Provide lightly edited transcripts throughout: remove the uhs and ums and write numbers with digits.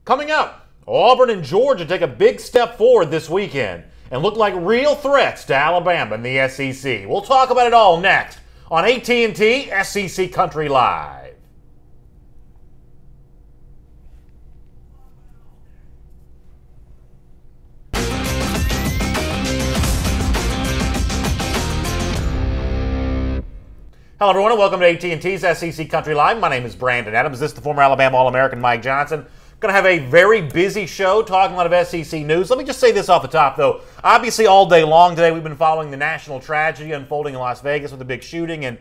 Coming up, Auburn and Georgia take a big step forward this weekend and look like real threats to Alabama in the SEC. We'll talk about it all next on AT&T SEC Country Live. Hello, everyone, and welcome to AT&T's SEC Country Live. My name is Brandon Adams. This is the former Alabama All-American Mike Johnson. Going to have a very busy show, talking a lot of SEC news. Let me just say this off the top, though. Obviously, all day long today, we've been following the national tragedy unfolding in Las Vegas with the big shooting. And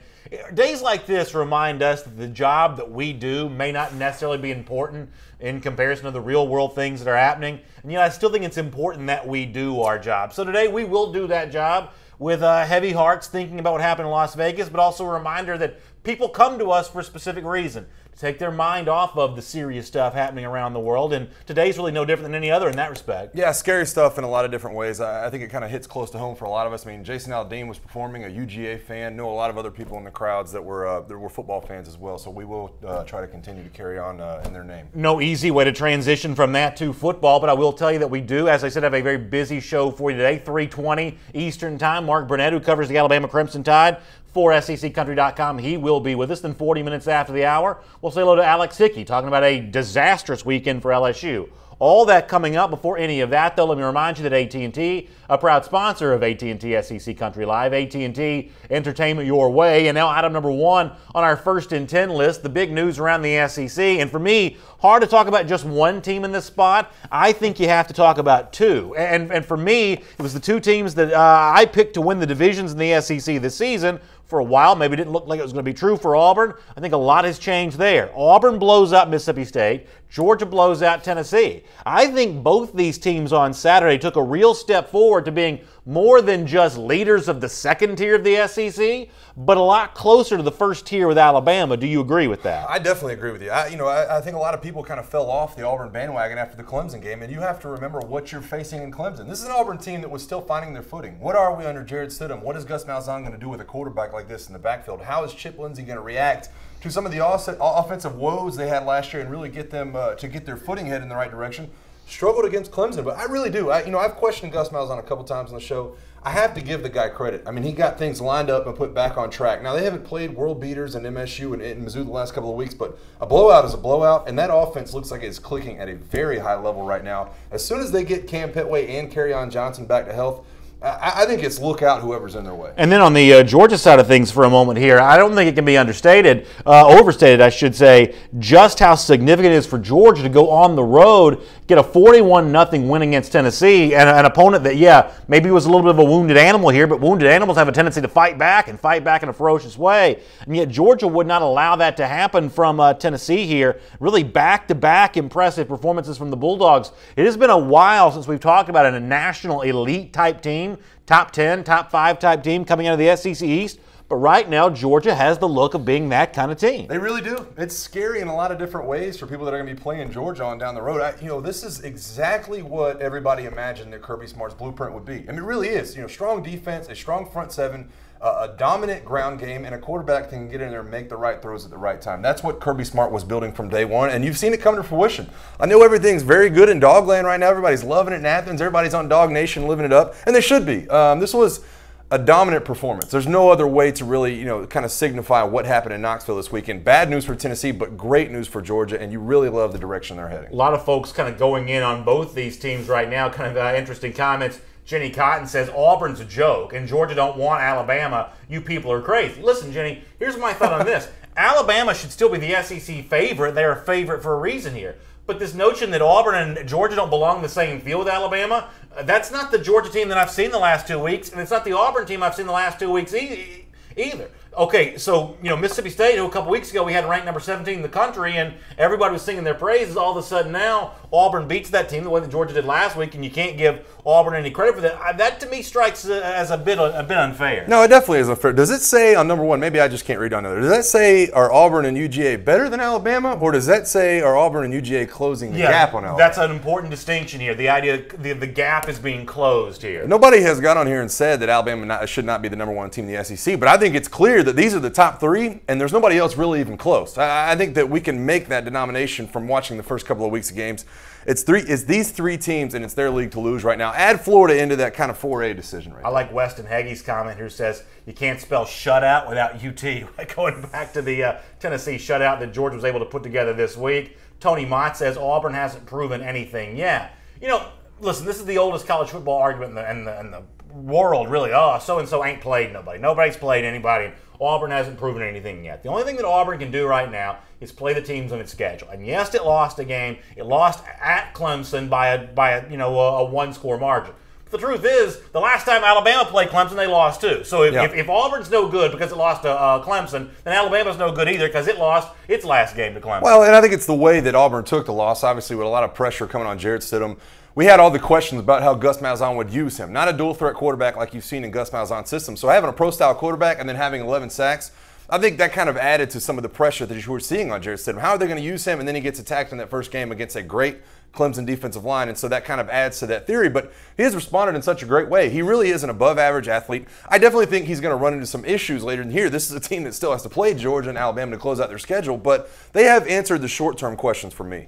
days like this remind us that the job that we do may not necessarily be important in comparison to the real-world things that are happening. And yet, I still think it's important that we do our job. So today, we will do that job with heavy hearts, thinking about what happened in Las Vegas, but also a reminder that people come to us for a specific reason, to take their mind off of the serious stuff happening around the world, and today's really no different than any other in that respect. Yeah, scary stuff in a lot of different ways. I think it kind of hits close to home for a lot of us. I mean, Jason Aldean was performing, a UGA fan, knew a lot of other people in the crowds that were football fans as well, so we will try to continue to carry on in their name. No easy way to transition from that to football, but I will tell you that we do, as I said, have a very busy show for you today, 3:20 Eastern Time. Mark Burnett, who covers the Alabama Crimson Tide for SECCountry.com, he will be with us. Then 40 minutes after the hour, we'll say hello to Alex Hickey, talking about a disastrous weekend for LSU. All that coming up. Before any of that, though, let me remind you that AT&T, a proud sponsor of AT&T SEC Country Live, AT&T Entertainment Your Way, and now item number one on our first and 10 list, the big news around the SEC. And for me, hard to talk about just one team in this spot. I think you have to talk about two. And for me, it was the two teams that I picked to win the divisions in the SEC this season. For a while, maybe it didn't look like it was going to be true for Auburn. I think a lot has changed there. Auburn blows out Mississippi State. Georgia blows out Tennessee. I think both these teams on Saturday took a real step forward to being more than just leaders of the second tier of the SEC, but a lot closer to the first tier with Alabama. Do you agree with that? I definitely agree with you. I think a lot of people kind of fell off the Auburn bandwagon after the Clemson game, and you have to remember what you're facing in Clemson. This is an Auburn team that was still finding their footing. What are we under Jared Stidham? What is Gus Malzahn going to do with a quarterback like this in the backfield? How is Chip Lindsey going to react to some of the offensive woes they had last year and really get them to get their footing head in the right direction? Struggled against Clemson, but I really do. I've questioned Gus Malzahn a couple times on the show. I have to give the guy credit. I mean, he got things lined up and put back on track. Now, they haven't played world beaters in MSU and in Mizzou the last couple of weeks, but a blowout is a blowout, and that offense looks like it's clicking at a very high level right now. As soon as they get Cam Petway and Kerryon Johnson back to health, I think it's look out whoever's in their way. And then on the Georgia side of things for a moment here, I don't think it can be overstated, I should say, just how significant it is for Georgia to go on the road, get a 41-0 win against Tennessee, and an opponent that, yeah, maybe was a little bit of a wounded animal here, but wounded animals have a tendency to fight back in a ferocious way. And yet Georgia would not allow that to happen from Tennessee here. Really back-to-back impressive performances from the Bulldogs. It has been a while since we've talked about a national elite-type team, top 10, top 5 type team coming out of the SEC East. But right now, Georgia has the look of being that kind of team. They really do. It's scary in a lot of different ways for people that are going to be playing Georgia on down the road. This is exactly what everybody imagined that Kirby Smart's blueprint would be. I mean, it really is. Strong defense, a strong front seven, a dominant ground game, and a quarterback that can get in there and make the right throws at the right time. That's what Kirby Smart was building from day one, and you've seen it come to fruition. I know everything's very good in Dogland right now. Everybody's loving it in Athens. Everybody's on Dog Nation living it up, and they should be. This was a dominant performance. There's no other way to really, kind of signify what happened in Knoxville this weekend. Bad news for Tennessee, but great news for Georgia, and you really love the direction they're heading. A lot of folks kind of going in on both these teams right now, kind of interesting comments. Jenny Cotton says, Auburn's a joke, and Georgia don't want Alabama. You people are crazy. Listen, Jenny, here's my thought on this. Alabama should still be the SEC favorite. They're a favorite for a reason here. But this notion that Auburn and Georgia don't belong in the same field with Alabama, that's not the Georgia team that I've seen the last 2 weeks, and it's not the Auburn team I've seen the last 2 weeks either. Okay, so, Mississippi State, who a couple weeks ago we had ranked number 17 in the country, and everybody was singing their praises, all of a sudden now Auburn beats that team the way that Georgia did last week, and you can't give Auburn any credit for that. That, to me, strikes as a bit unfair. No, it definitely is unfair. Does it say on number one, maybe I just can't read on there, does that say are Auburn and UGA better than Alabama, or does that say are Auburn and UGA closing the gap on Alabama? That's an important distinction here. The idea the gap is being closed here. Nobody has got on here and said that Alabama should not be the number one team in the SEC, but I think it's clear that these are the top three, and there's nobody else really even close. I think that we can make that denomination from watching the first couple of weeks of games. It's these three teams, and it's their league to lose right now. Add Florida into that kind of 4A decision right I like Weston Hagee's comment who says you can't spell shutout without UT. Going back to the Tennessee shutout that Georgia was able to put together this week. Tony Mott says Auburn hasn't proven anything yet. You know, listen, this is the oldest college football argument in the world, really. Oh, so-and-so ain't played nobody. Nobody's played anybody. Auburn hasn't proven anything yet. The only thing that Auburn can do right now is play the teams on its schedule. And yes, it lost a game. It lost at Clemson by a one-score margin. But the truth is, the last time Alabama played Clemson, they lost too. So if Auburn's no good because it lost to Clemson, then Alabama's no good either because it lost its last game to Clemson. Well, and I think it's the way that Auburn took the loss, obviously with a lot of pressure coming on Jarrett Stidham. We had all the questions about how Gus Malzahn would use him. Not a dual-threat quarterback like you've seen in Gus Malzahn's system. So having a pro-style quarterback and then having 11 sacks, I think that kind of added to some of the pressure that you were seeing on Jarrett Stidham. How are they going to use him? And then he gets attacked in that first game against a great Clemson defensive line, and so that kind of adds to that theory. But he has responded in such a great way. He really is an above-average athlete. I definitely think he's going to run into some issues later in the year. This is a team that still has to play Georgia and Alabama to close out their schedule, but they have answered the short-term questions for me.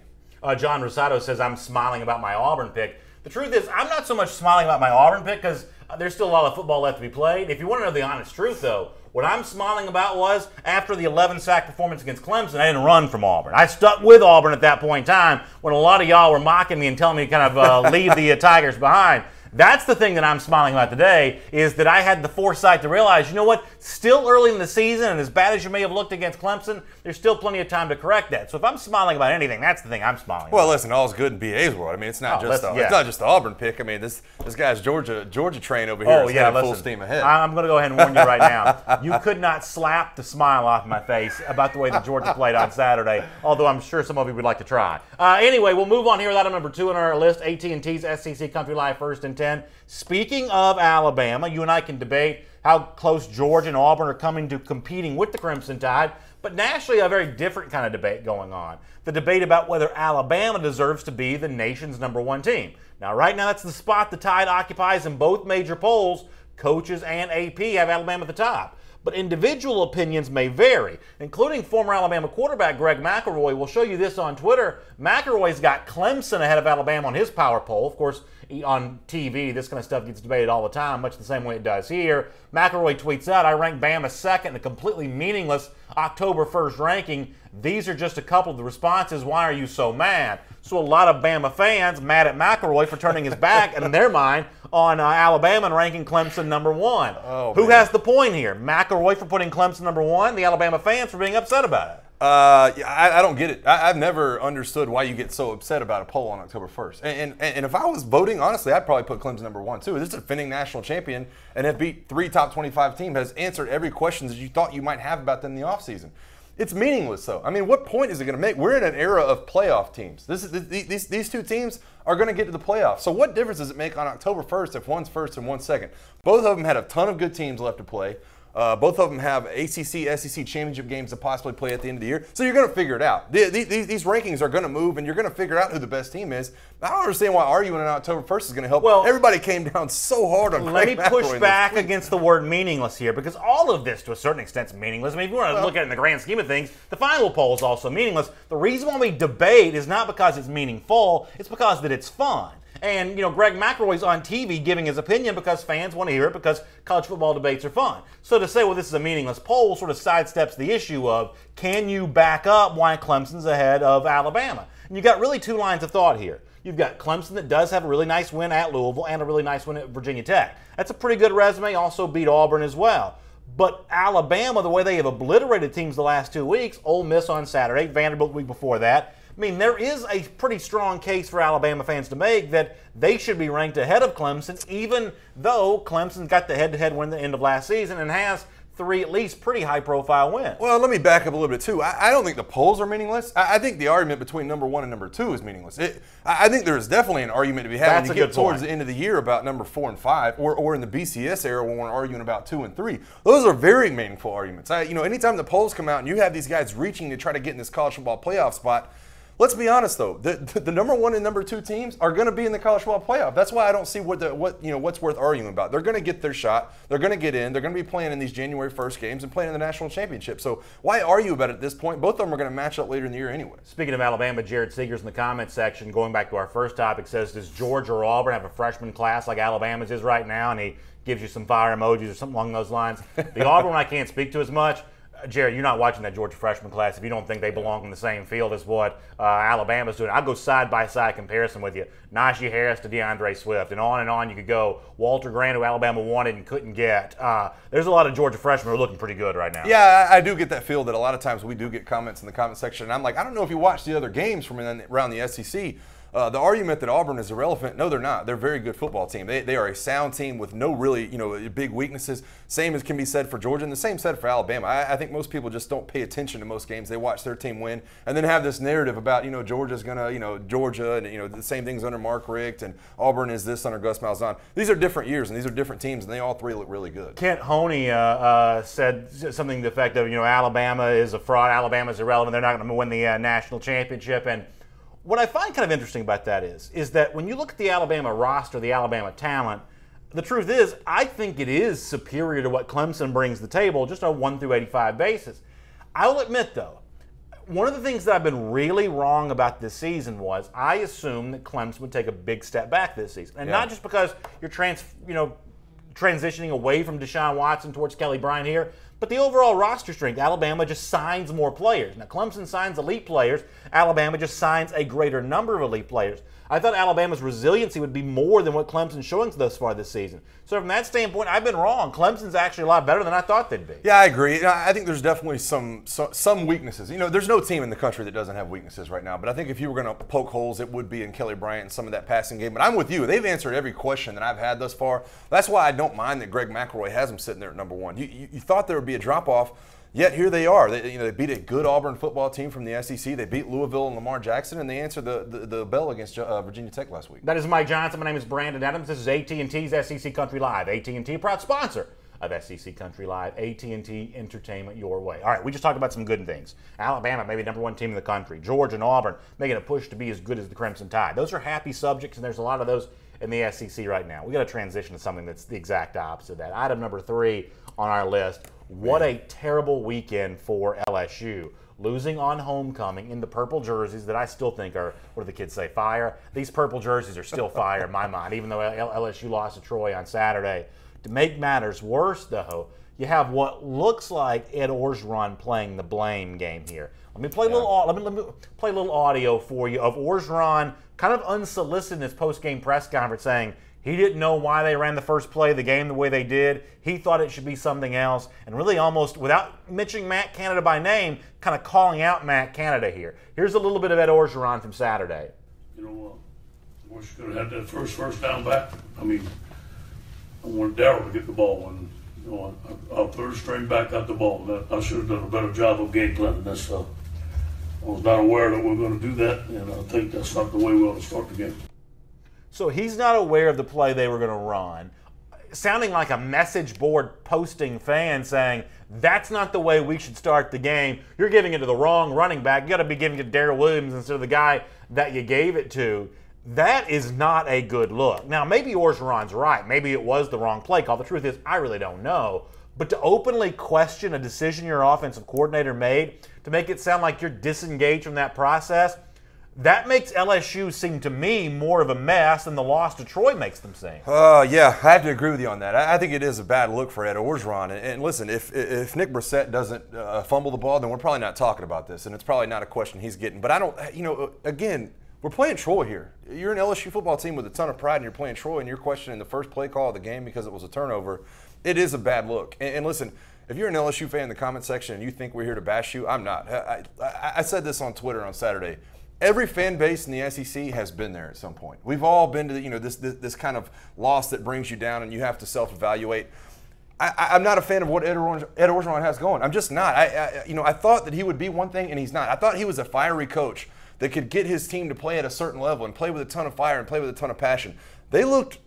John Rosado says, I'm smiling about my Auburn pick. The truth is, I'm not so much smiling about my Auburn pick because there's still a lot of football left to be played. If you want to know the honest truth, though, what I'm smiling about was after the 11-sack performance against Clemson, I didn't run from Auburn. I stuck with Auburn at that point in time when a lot of y'all were mocking me and telling me to kind of leave the Tigers behind. That's the thing that I'm smiling about today, is that I had the foresight to realize, you know what, still early in the season, and as bad as you may have looked against Clemson, there's still plenty of time to correct that. So if I'm smiling about anything, that's the thing I'm smiling Well, about. listen, all's good in BA's world. I mean, it's not it's not just the Auburn pick. I mean, this guy's Georgia train over here is headed full steam ahead. I'm going to go ahead and warn you right now. You could not slap the smile off my face about the way that Georgia played on Saturday, although I'm sure some of you would like to try. Anyway, we'll move on here with item number 2 on our list, AT&T's SEC Country Live 1st and 10. Speaking of Alabama, you and I can debate how close Georgia and Auburn are coming to competing with the Crimson Tide, but nationally a very different kind of debate going on. The debate about whether Alabama deserves to be the nation's #1 team. Now, right now, that's the spot the Tide occupies in both major polls. Coaches and AP have Alabama at the top. But individual opinions may vary, including former Alabama quarterback Greg McElroy. We'll show you this on Twitter. McElroy's got Clemson ahead of Alabama on his power poll. Of course, on TV, this kind of stuff gets debated all the time, much the same way it does here. McElroy tweets out, I rank Bama second in a completely meaningless October 1st ranking. These are just a couple of the responses. Why are you so mad? So a lot of Bama fans mad at McElroy for turning his back, in their mind, on Alabama and ranking Clemson #1. Oh, Who has the point here? McElroy for putting Clemson #1, the Alabama fans for being upset about it. I don't get it. I've never understood why you get so upset about a poll on October 1st. And if I was voting, honestly, I'd probably put Clemson #1 too. This is a defending national champion and have beat 3 top 25 teams, has answered every question that you thought you might have about them in the offseason. It's meaningless, though. I mean, what point is it going to make? We're in an era of playoff teams. These two teams are going to get to the playoffs. So what difference does it make on October 1st if one's first and one's second? Both of them had a ton of good teams left to play. Both of them have ACC, SEC championship games to possibly play at the end of the year. So you're going to figure it out. These rankings are going to move, and you're going to figure out who the best team is. I don't understand why arguing on October 1st is going to help. Well, everybody came down so hard on Let me Craig push McElroy back against the word meaningless here, because all of this, to a certain extent, is meaningless. I mean, if you want to look at it in the grand scheme of things, the final poll is also meaningless. The reason why we debate is not because it's meaningful, it's because that it's fun. And, you know, Greg McElroy's on TV giving his opinion because fans want to hear it, because college football debates are fun. So to say, well, this is a meaningless poll sort of sidesteps the issue of, can you back up why Clemson's ahead of Alabama? And you've got really two lines of thought here. You've got Clemson that does have a really nice win at Louisville and a really nice win at Virginia Tech. That's a pretty good resume, also beat Auburn as well. But Alabama, the way they have obliterated teams the last 2 weeks, Ole Miss on Saturday, Vanderbilt the week before that, I mean, there is a pretty strong case for Alabama fans to make that they should be ranked ahead of Clemson, even though Clemson got the head-to-head win at the end of last season and has 3 at least pretty high-profile wins. Well, let me back up a little bit, too. I don't think the polls are meaningless. I think the argument between #1 and #2 is meaningless. I think there is definitely an argument to be had when you get towards the end of the year about #4 and 5, or in the BCS era when we're arguing about 2 and 3. Those are very meaningful arguments. Anytime the polls come out and you have these guys reaching to try to get in this college football playoff spot, let's be honest though, the number 1 and number 2 teams are going to be in the college football playoff. That's why I don't see what's worth arguing about. They're going to get their shot. They're going to get in. They're going to be playing in these January 1st games and playing in the national championship. So why argue about it at this point? Both of them are going to match up later in the year anyway. Speaking of Alabama, Jared Seegers in the comments section, going back to our first topic, says, does Georgia or Auburn have a freshman class like Alabama's is right now? And he gives you some fire emojis or something along those lines. The Auburn one I can't speak to as much. Jared, you're not watching that Georgia freshman class if you don't think they belong in the same field as what Alabama's doing. I'll go side-by-side comparison with you. Najee Harris to DeAndre Swift, and on you could go. Walter Grant, who Alabama wanted and couldn't get. There's a lot of Georgia freshmen who are looking pretty good right now. Yeah, I do get that feel that a lot of times we do get comments in the comment section, and I'm like, I don't know if you watched the other games from around the SEC. The argument that Auburn is irrelevant, no, they're not. They're a very good football team. They are a sound team with no really, big weaknesses. Same as can be said for Georgia, and the same said for Alabama. I think most people just don't pay attention to most games. They watch their team win, and then have this narrative about, Georgia's gonna, Georgia, and the same things under Mark Richt, and Auburn is this under Gus Malzahn. These are different years, and these are different teams, and they all three look really good. Kent Honey said something to the effect of, Alabama is a fraud. Alabama's irrelevant. They're not going to win the national championship, and what I find kind of interesting about that is that when you look at the Alabama roster, the Alabama talent, the truth is I think it is superior to what Clemson brings to the table just on a 1 through 85 basis. I will admit, though, one of the things that I've been really wrong about this season was I assumed that Clemson would take a big step back this season. And not just because you're transitioning away from Deshaun Watson towards Kelly Bryant here, but the overall roster strength. Alabama just signs more players. Now, Clemson signs elite players. Alabama just signs a greater number of elite players. I thought Alabama's resiliency would be more than what Clemson's showing thus far this season. So from that standpoint, I've been wrong. Clemson's actually a lot better than I thought they'd be. Yeah, I agree. I think there's definitely some weaknesses. There's no team in the country that doesn't have weaknesses right now. But I think if you were going to poke holes, it would be in Kelly Bryant and some of that passing game. But I'm with you. They've answered every question that I've had thus far. That's why I don't mind that Greg McElroy has them sitting there at number 1. You thought there would be a drop-off. Yet here they are. They beat a good Auburn football team from the SEC. They beat Louisville and Lamar Jackson, and they answered the bell against Virginia Tech last week. That is Mike Johnson. My name is Brandon Adams. This is AT&T's SEC Country Live. AT&T, proud sponsor of SEC Country Live. AT&T, entertainment your way. All right, we just talked about some good things. Alabama, maybe number 1 team in the country. Georgia and Auburn making a push to be as good as the Crimson Tide. Those are happy subjects, and there's a lot of those in the SEC right now. We got to transition to something that's the exact opposite of that. Item number 3 on our list. What a terrible weekend for LSU. Losing on homecoming in the purple jerseys that I still think are, what do the kids say, fire? These purple jerseys are still fire in my mind, even though LSU lost to Troy on Saturday. To make matters worse, though, you have what looks like Ed Orgeron playing the blame game here. Let me play a little audio for you of Orgeron kind of unsolicited in his post-game press conference saying he didn't know why they ran the first play of the game the way they did. He thought it should be something else, and really almost without mentioning Matt Canada by name, kind of calling out Matt Canada here. Here's a little bit of Ed Orgeron from Saturday. We should have had that first down back. I wanted Darryl to get the ball, and our third string back got the ball. I should have done a better job of game planning this. I was not aware that we were going to do that, and I think that's not the way we ought to start the game. So he's not aware of the play they were going to run, sounding like a message board posting fan saying, that's not the way we should start the game. You're giving it to the wrong running back. You got to be giving it to Darrell Williams instead of the guy that you gave it to. That is not a good look. Now, maybe Orgeron's right. Maybe it was the wrong play call. The truth is, I really don't know. But to openly question a decision your offensive coordinator made, to make it sound like you're disengaged from that process, that makes LSU seem to me more of a mess than the loss to Troy makes them seem. Yeah, I have to agree with you on that. I think it is a bad look for Ed Orgeron. And listen, if Nick Brissett doesn't fumble the ball, then we're probably not talking about this, and it's probably not a question he's getting. But I don't, again, we're playing Troy here. You're an LSU football team with a ton of pride, and you're playing Troy, and you're questioning the first play call of the game because it was a turnover. It is a bad look. And listen, if you're an LSU fan in the comment section and you think we're here to bash you, I'm not. I said this on Twitter on Saturday. Every fan base in the SEC has been there at some point. We've all been to this kind of loss that brings you down and you have to self-evaluate. I'm not a fan of what Ed Orgeron has going. I'm just not. I thought that he would be one thing and he's not. I thought he was a fiery coach that could get his team to play at a certain level and play with a ton of fire and play with a ton of passion. They looked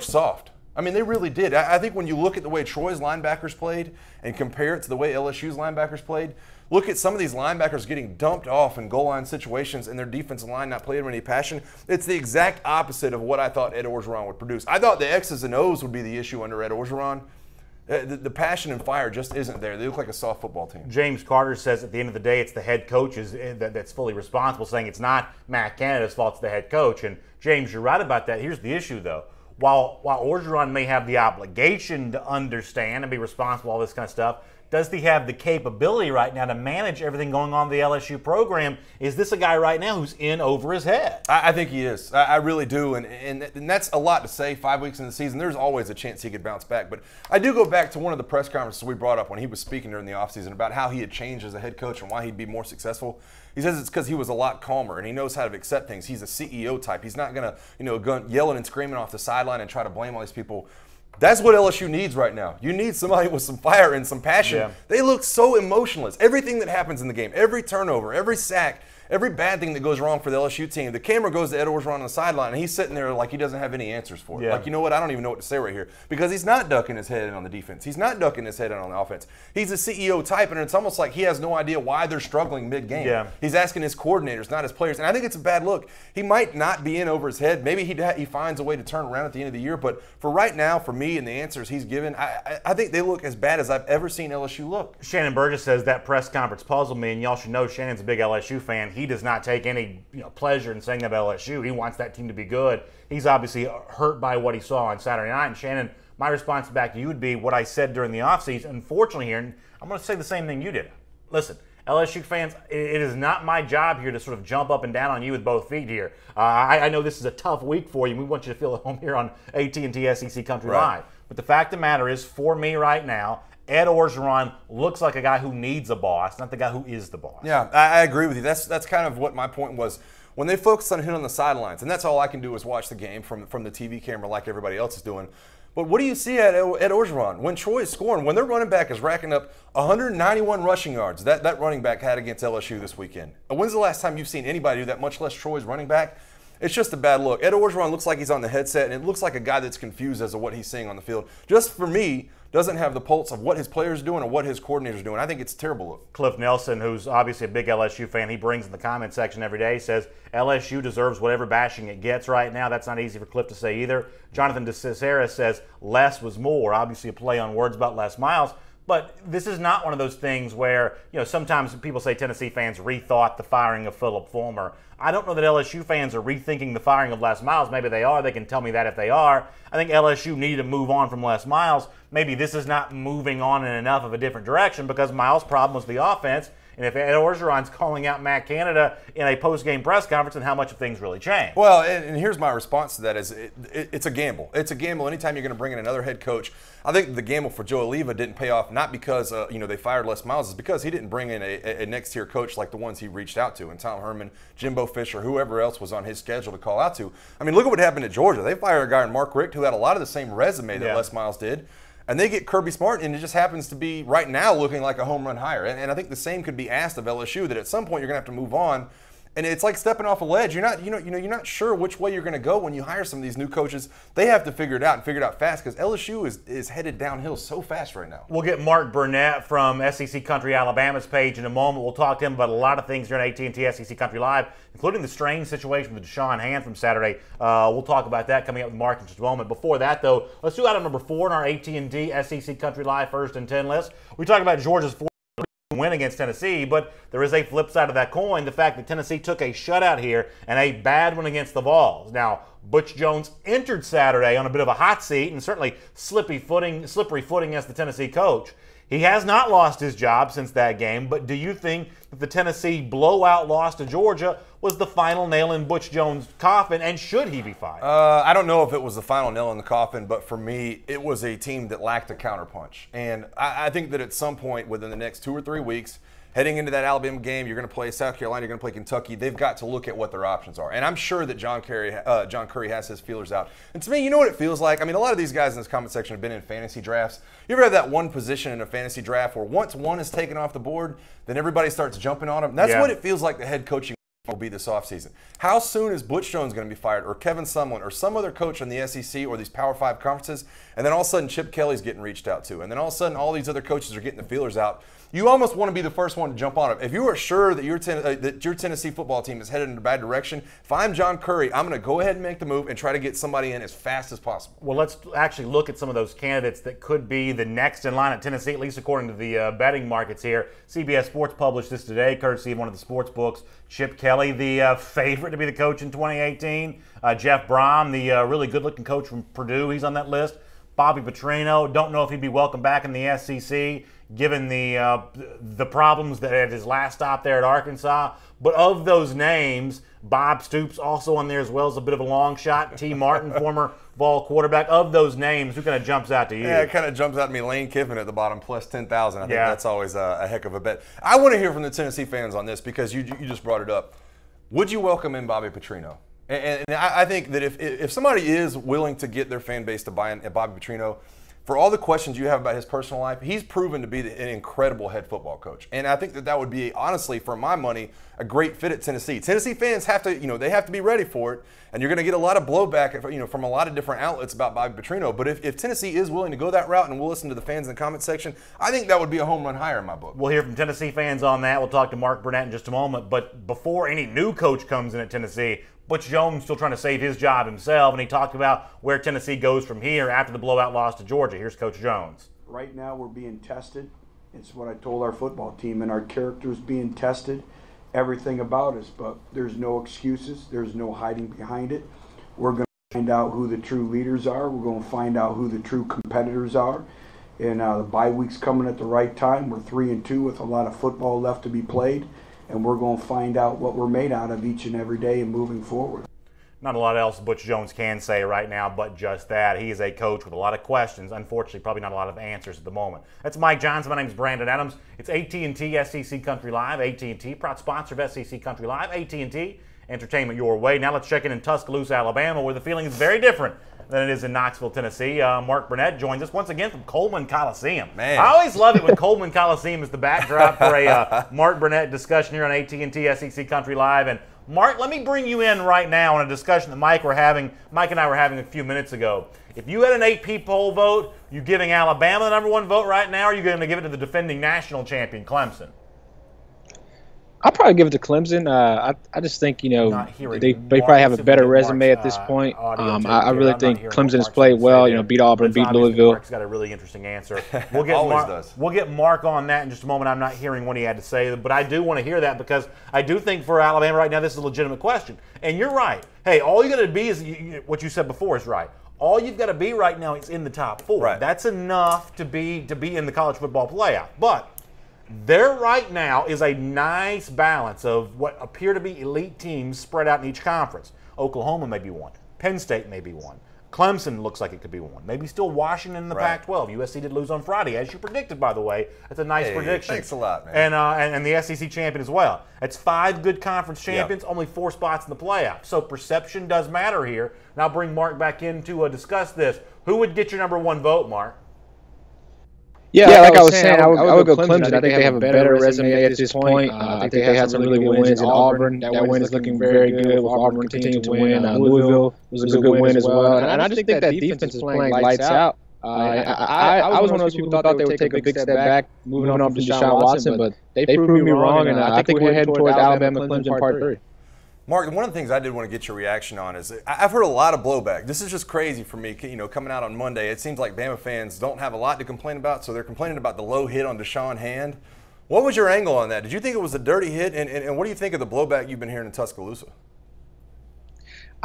soft. I mean, they really did. I think when you look at the way Troy's linebackers played and compare it to the way LSU's linebackers played, Look at some of these linebackers getting dumped off in goal line situations and their defensive line not playing with any passion. It's the exact opposite of what I thought Ed Orgeron would produce. I thought the X's and O's would be the issue under Ed Orgeron. The passion and fire just isn't there. They look like a soft football team. James Carter says at the end of the day, it's the head coach that's fully responsible, saying it's not Matt Canada's fault, it's the head coach. And James, you're right about that. Here's the issue, though. While Orgeron may have the obligation to understand and be responsible for all this kind of stuff, does he have the capability right now to manage everything going on in the LSU program? Is this a guy right now who's in over his head? I think he is. I really do. And that's a lot to say 5 weeks into the season. There's always a chance he could bounce back. But I do go back to one of the press conferences we brought up when he was speaking during the offseason about how he had changed as a head coach and why he'd be more successful. He says it's because he was a lot calmer and he knows how to accept things. He's a CEO type. He's not going to, yelling and screaming off the sideline and try to blame all these people. That's what LSU needs right now. You need somebody with some fire and some passion. Yeah. They look so emotionless. Everything that happens in the game, every turnover, every sack, every bad thing that goes wrong for the LSU team, the camera goes to Ed Orgeron on the sideline, and he's sitting there like he doesn't have any answers for it. Yeah. Like, you know what? I don't even know what to say right here. Because he's not ducking his head in on the defense. He's not ducking his head in on the offense. He's a CEO type, and it's almost like he has no idea why they're struggling mid-game. Yeah. He's asking his coordinators, not his players. And I think it's a bad look. He might not be in over his head. Maybe he finds a way to turn around at the end of the year. But for right now, for me and the answers he's given, I think they look as bad as I've ever seen LSU look. Shannon Burgess says that press conference puzzled me, and y'all should know Shannon's a big LSU fan. He does not take any pleasure in saying that about LSU. He wants that team to be good. He's obviously hurt by what he saw on Saturday night. And Shannon, my response back to you would be what I said during the offseason. Unfortunately here, and I'm going to say the same thing you did. Listen, LSU fans, it is not my job here to sort of jump up and down on you with both feet here. I know this is a tough week for you. We want you to feel at home here on AT&T SEC Country Live. But the fact of the matter is, for me right now, Ed Orgeron looks like a guy who needs a boss, not the guy who is the boss. Yeah, I agree with you. That's kind of what my point was. When they focus on him on the sidelines, and that's all I can do is watch the game from the TV camera like everybody else is doing. But what do you see at Orgeron? When Troy is scoring, when their running back is racking up 191 rushing yards, that running back had against LSU this weekend. When's the last time you've seen anybody do that, much less Troy's running back? It's just a bad look. Ed Orgeron looks like he's on the headset, and it looks like a guy that's confused as to what he's seeing on the field. Just for me, doesn't have the pulse of what his players are doing or what his coordinators are doing. I think it's a terrible look. Cliff Nelson, who's obviously a big LSU fan, he brings in the comment section every day, says LSU deserves whatever bashing it gets right now. That's not easy for Cliff to say either. Jonathan DeCicera says less was more. Obviously a play on words about Les Miles. But this is not one of those things where, sometimes people say Tennessee fans rethought the firing of Philip Fulmer. I don't know that LSU fans are rethinking the firing of Les Miles. Maybe they are. They can tell me that if they are. I think LSU needed to move on from Les Miles. Maybe this is not moving on in enough of a different direction because Miles' problem was the offense. And if Ed Orgeron's calling out Matt Canada in a post-game press conference, then how much have things really changed? Well, and here's my response to that is it's a gamble. It's a gamble anytime you're going to bring in another head coach. I think the gamble for Joe Alleva didn't pay off, not because they fired Les Miles, it's because he didn't bring in a next-tier coach like the ones he reached out to, and Tom Herman, Jimbo Fisher, whoever else was on his schedule to call out to. I mean, look at what happened at Georgia. They fired a guy, Mark Richt, who had a lot of the same resume that Les Miles did. And they get Kirby Smart, and it just happens to be right now looking like a home run hire. And I think the same could be asked of LSU, that at some point you're going to have to move on. And it's like stepping off a ledge. You're not sure which way you're going to go when you hire some of these new coaches. They have to figure it out and figure it out fast because LSU is headed downhill so fast right now. We'll get Mark Burnett from SEC Country Alabama's page in a moment. We'll talk to him about a lot of things here on AT&T SEC Country Live, including the strange situation with Deshaun Hand from Saturday. We'll talk about that coming up with Mark in just a moment. Before that, though, let's do item number 4 in our AT&T SEC Country Live First and 10 list. We talk about Georgia's win against Tennessee, but there is a flip side of that coin, the fact that Tennessee took a shutout here and a bad one against the Vols. Now, Butch Jones entered Saturday on a bit of a hot seat and certainly slippery footing as the Tennessee coach. He has not lost his job since that game, but do you think that the Tennessee blowout loss to Georgia was the final nail in Butch Jones' coffin, and should he be fired? I don't know if it was the final nail in the coffin, but for me, it was a team that lacked a counterpunch. And I think that at some point within the next 2 or 3 weeks, heading into that Alabama game, you're going to play South Carolina, you're going to play Kentucky. They've got to look at what their options are. And I'm sure that John Curry has his feelers out. And to me, you know what it feels like? I mean, a lot of these guys in this comment section have been in fantasy drafts. You ever have that one position in a fantasy draft where once one is taken off the board, then everybody starts jumping on them? That's what it feels like the head coaching will be this offseason. How soon is Butch Jones going to be fired, or Kevin Sumlin, or some other coach in the SEC or these Power 5 conferences, and then all of a sudden Chip Kelly's getting reached out to, and then all of a sudden all these other coaches are getting the feelers out. You almost want to be the first one to jump on it. If you are sure that your Tennessee football team is headed in a bad direction, if I'm John Curry, I'm going to go ahead and make the move and try to get somebody in as fast as possible. Well, let's actually look at some of those candidates that could be the next in line at Tennessee, at least according to the betting markets here. CBS Sports published this today, courtesy of one of the sports books. Chip Kelly, the favorite to be the coach in 2018. Jeff Brom, the really good-looking coach from Purdue, he's on that list. Bobby Petrino, don't know if he'd be welcome back in the SEC, given the problems that at his last stop there at Arkansas. But of those names, Bob Stoops also on there as well as a bit of a long shot. T. Martin, former Vol quarterback. Of those names, who kind of jumps out to you? Yeah, it kind of jumps out to me. Lane Kiffin at the bottom, plus 10,000. I think that's always a heck of a bet. I want to hear from the Tennessee fans on this because you just brought it up. Would you welcome in Bobby Petrino? And I think that if somebody is willing to get their fan base to buy in Bobby Petrino, for all the questions you have about his personal life, he's proven to be an incredible head football coach. And I think that would be, honestly, for my money, a great fit at Tennessee. Tennessee fans have to, they have to be ready for it. And you're going to get a lot of blowback, from a lot of different outlets about Bobby Petrino. But if Tennessee is willing to go that route, and we'll listen to the fans in the comment section, I think that would be a home run hire in my book. We'll hear from Tennessee fans on that. We'll talk to Mark Burnett in just a moment. But before any new coach comes in at Tennessee, Butch Jones still trying to save his job himself, and he talked about where Tennessee goes from here after the blowout loss to Georgia. Here's Coach Jones. Right now we're being tested. It's what I told our football team, and our character's being tested, everything about us, but there's no excuses. There's no hiding behind it. We're going to find out who the true leaders are. We're going to find out who the true competitors are. And the bye week's coming at the right time. We're 3-2 with a lot of football left to be played. And we're going to find out what we're made out of each and every day and moving forward. Not a lot else Butch Jones can say right now, but just that. He is a coach with a lot of questions. Unfortunately, probably not a lot of answers at the moment. That's Mike Johnson. My name is Brandon Adams. It's AT&T SEC Country Live. AT&T, proud sponsor of SEC Country Live. AT&T, entertainment your way. Now let's check in Tuscaloosa, Alabama, where the feeling is very different than it is in Knoxville, Tennessee. Mark Burnett joins us once again from Coleman Coliseum. Man. I always love it when Coleman Coliseum is the backdrop for a Mark Burnett discussion here on AT&T SEC Country Live. And Mark, let me bring you in right now on a discussion that Mike and I were having a few minutes ago. If you had an AP poll vote, you giving Alabama the #1 vote right now, or are you going to give it to the defending national champion, Clemson? I'll probably give it to Clemson. I just think, they probably have a better resume at this point. I really think Clemson has played well, beat Auburn, beat Louisville. Mark's got a really interesting answer. We'll get Mark on that in just a moment. I'm not hearing what he had to say, but I do want to hear that because I do think for Alabama right now this is a legitimate question. And you're right. Hey, all you got to be is what you said before is right. All you've got to be right now is in the top 4. Right. That's enough to be in the college football playoff. But there right now is a nice balance of what appear to be elite teams spread out in each conference. Oklahoma may be one. Penn State may be one. Clemson looks like it could be one. Maybe still Washington in the Pac-12. USC did lose on Friday, as you predicted, by the way. That's a nice prediction. Thanks a lot, man. And the SEC champion as well. That's 5 good conference champions, only 4 spots in the playoff. So perception does matter here. Now bring Mark back in to discuss this. Who would get your #1 vote, Mark? Yeah, like I was saying, I would go Clemson. I think they have a better resume at this point. I think they had some really good wins in Auburn. That win is looking very good with Auburn continuing to win. Louisville was a good win as well. And I just think that defense is playing lights out. I was one of those people who thought they would take a big step back moving on from Deshaun Watson, but they proved me wrong, and I think we're heading towards Alabama-Clemson Part 3. Mark, one of the things I did want to get your reaction on is I've heard a lot of blowback. This is just crazy for me, coming out on Monday. It seems like Bama fans don't have a lot to complain about, so they're complaining about the low hit on Deshaun Hand. What was your angle on that? Did you think it was a dirty hit, and what do you think of the blowback you've been hearing in Tuscaloosa?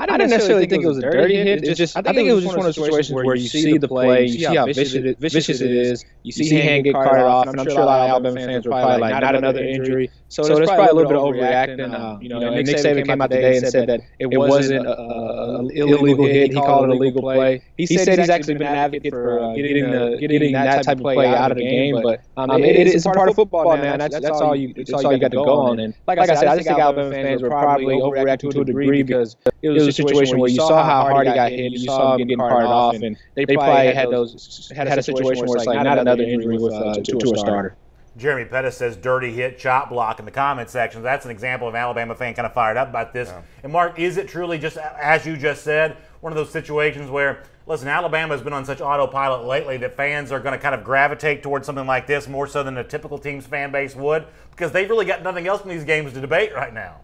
I didn't necessarily think it was a dirty hit. I think it was just one of those situations where you see the play, you see how vicious it is, you see Hand get carted off, and I'm sure a lot of Alabama fans were probably like, not another injury. So there's probably a little bit of overreacting. Nick Saban came out today and said that it wasn't an illegal hit. He called it a legal play. He said he's actually been an advocate for getting that type of play out of the game. But it's a part of football, man. That's all you got to go on. And like I said, I just think Alabama fans were probably overreacting to a degree because it was a situation where you saw how hard he got hit, you saw him getting carted off, and they probably had a situation where it's like not another injury to a starter. Jeremy Pettis says dirty hit, chop block in the comment section. That's an example of an Alabama fan kind of fired up about this. Yeah. And Mark, is it truly just, as you just said, one of those situations where, listen, Alabama has been on such autopilot lately that fans are going to kind of gravitate towards something like this more so than a typical team's fan base would, because they've really got nothing else in these games to debate right now?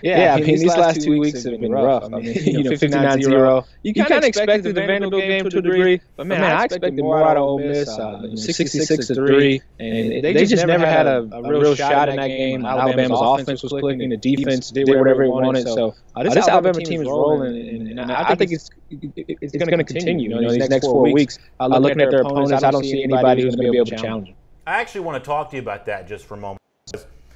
Yeah, I mean, these last 2 weeks have been rough. I mean, 59-0. You kind of expected the Vanderbilt game to a degree, but man, I expected more out of Ole Miss. 66-3, and they just never had a real shot in that game. Alabama's offense was clicking, the defense did whatever it wanted. So this Alabama team is rolling, and I think it's going to continue. These next 4 weeks, looking at their opponents, I don't see anybody who's going to be able to challenge them. I actually want to talk to you about that just for a moment.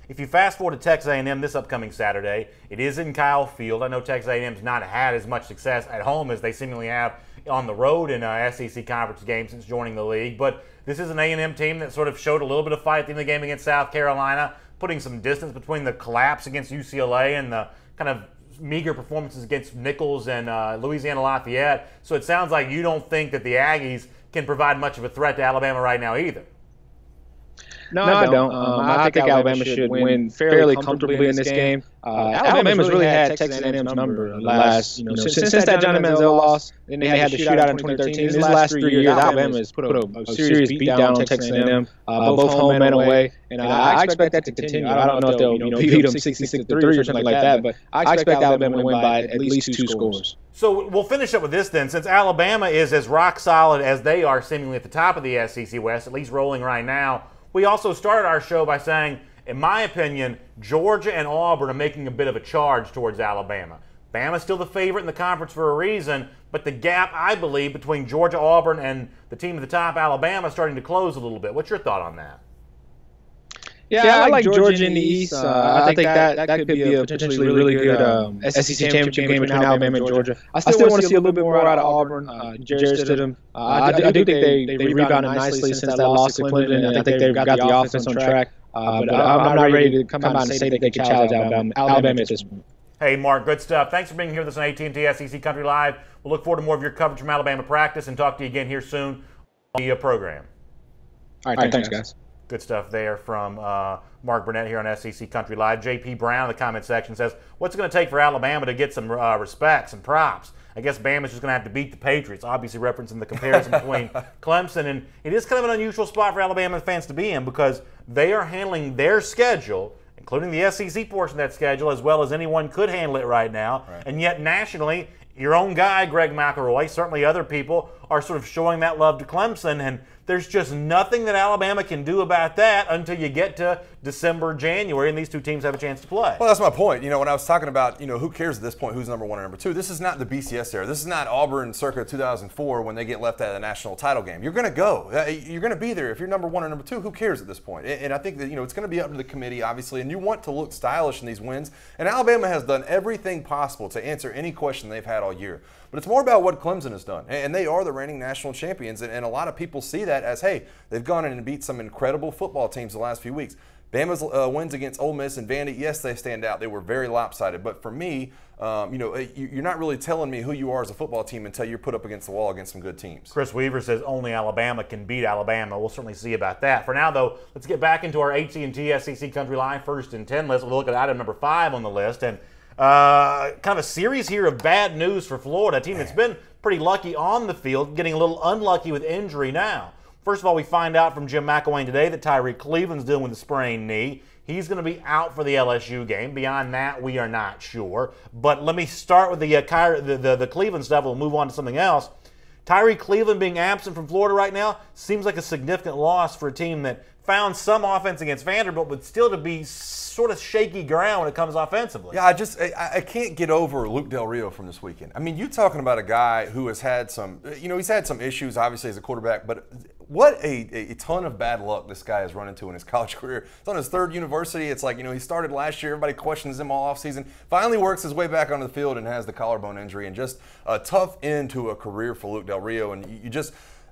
If you fast forward to Texas A&M this upcoming Saturday, it is in Kyle Field. I know Texas A&M's not had as much success at home as they seemingly have on the road in SEC conference games since joining the league. But this is an A&M team that sort of showed a little bit of fight at the end of the game against South Carolina, putting some distance between the collapse against UCLA and the kind of meager performances against Nichols and Louisiana Lafayette. So it sounds like you don't think that the Aggies can provide much of a threat to Alabama right now either. No, I don't. I think Alabama should win fairly comfortably in this game. Alabama's really had Texas A&M's number last, since that Johnny Manziel loss. Then they had the shootout in 2013. These last 3 years, Alabama has put a serious beat down on Texas A&M, both home and away. And I expect that to continue. I don't know if they'll beat them 66-3 or something like that, but I expect Alabama to win by at least 2 scores. So we'll finish up with this then. Since Alabama is as rock solid as they are seemingly at the top of the SEC West, at least rolling right now, we also started our show by saying, in my opinion, Georgia and Auburn are making a bit of a charge towards Alabama. Bama's still the favorite in the conference for a reason, but the gap, I believe, between Georgia, Auburn, and the team at the top, Alabama, is starting to close a little bit. What's your thought on that? Yeah, I like Georgia in the East. I think that could be a potentially really good SEC championship game between Alabama and Georgia. I still want to see a little bit more out of Auburn. Jarrett Stidham. I do think they rebounded nicely since that loss to Clemson. I think they've got the offense on track. But I'm not ready to come out and say that they can challenge Alabama at this point. Hey, Mark, good stuff. Thanks for being here with us on AT&T SEC Country Live. We'll look forward to more of your coverage from Alabama practice and talk to you again here soon on the program. All right, thanks, guys. Good stuff there from Mark Burnett here on SEC Country Live. J.P. Brown in the comment section says, what's it going to take for Alabama to get some respect, some props? I guess Bama's just going to have to beat the Patriots, obviously referencing the comparison between Clemson. And it is kind of an unusual spot for Alabama fans to be in because they are handling their schedule, including the SEC portion of that schedule, as well as anyone could handle it right now. Right. And yet nationally, your own guy, Greg McElroy, certainly other people, are sort of showing that love to Clemson. And there's just nothing that Alabama can do about that until you get to December, January, and these two teams have a chance to play. Well, that's my point. When I was talking about, who cares at this point who's number 1 and number 2, this is not the BCS era. This is not Auburn circa 2004 when they get left out of the national title game. You're going to go. You're going to be there. If you're number 1 or number 2, who cares at this point? And I think that, it's going to be up to the committee, obviously, and you want to look stylish in these wins. And Alabama has done everything possible to answer any question they've had all year. But it's more about what Clemson has done. And they are the reigning national champions. And a lot of people see that as, hey, they've gone in and beat some incredible football teams the last few weeks. Bama's wins against Ole Miss and Vandy, yes, they stand out. They were very lopsided. But for me, you're not really telling me who you are as a football team until you're put up against the wall against some good teams. Chris Weaver says only Alabama can beat Alabama. We'll certainly see about that. For now, though, let's get back into our AT&T SEC Country Live 1st and 10 list. We'll look at item number 5 on the list. And kind of a series here of bad news for Florida, a team that's been pretty lucky on the field, getting a little unlucky with injury now. First of all, we find out from Jim McElwain today that Tyreek Cleveland's dealing with a sprained knee. He's going to be out for the LSU game. Beyond that, we are not sure. But let me start with the Cleveland stuff. We'll move on to something else. Tyreek Cleveland being absent from Florida right now seems like a significant loss for a team that found some offense against Vanderbilt, but still to be sort of shaky ground when it comes offensively. Yeah, I can't get over Luke Del Rio from this weekend. I mean, you're talking about a guy who has had some, he's had some issues, obviously, as a quarterback, but what a ton of bad luck this guy has run into in his college career. It's on his 3rd university. It's like, he started last year. Everybody questions him all offseason. Finally works his way back onto the field and has the collarbone injury, and just a tough end to a career for Luke Del Rio. And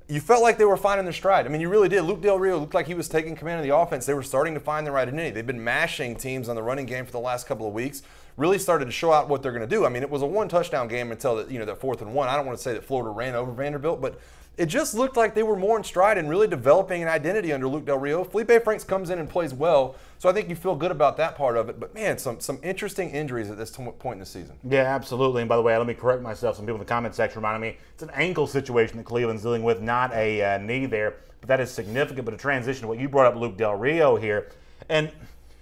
you felt like they were finding their stride. I mean, you really did. Luke Del Rio looked like he was taking command of the offense. They were starting to find the right identity. They've been mashing teams on the running game for the last couple of weeks. Really started to show out what they're going to do. I mean, it was a 1-touchdown game until that 4th and 1. I don't want to say that Florida ran over Vanderbilt, but it just looked like they were more in stride and really developing an identity under Luke Del Rio. Felipe Franks comes in and plays well, so I think you feel good about that part of it. But, man, some interesting injuries at this point in the season. Yeah, absolutely. And by the way, let me correct myself. Some people in the comment section reminded me it's an ankle situation that Cleveland's dealing with, not a knee there. But that is significant. But a transition to what you brought up, Luke Del Rio here. And,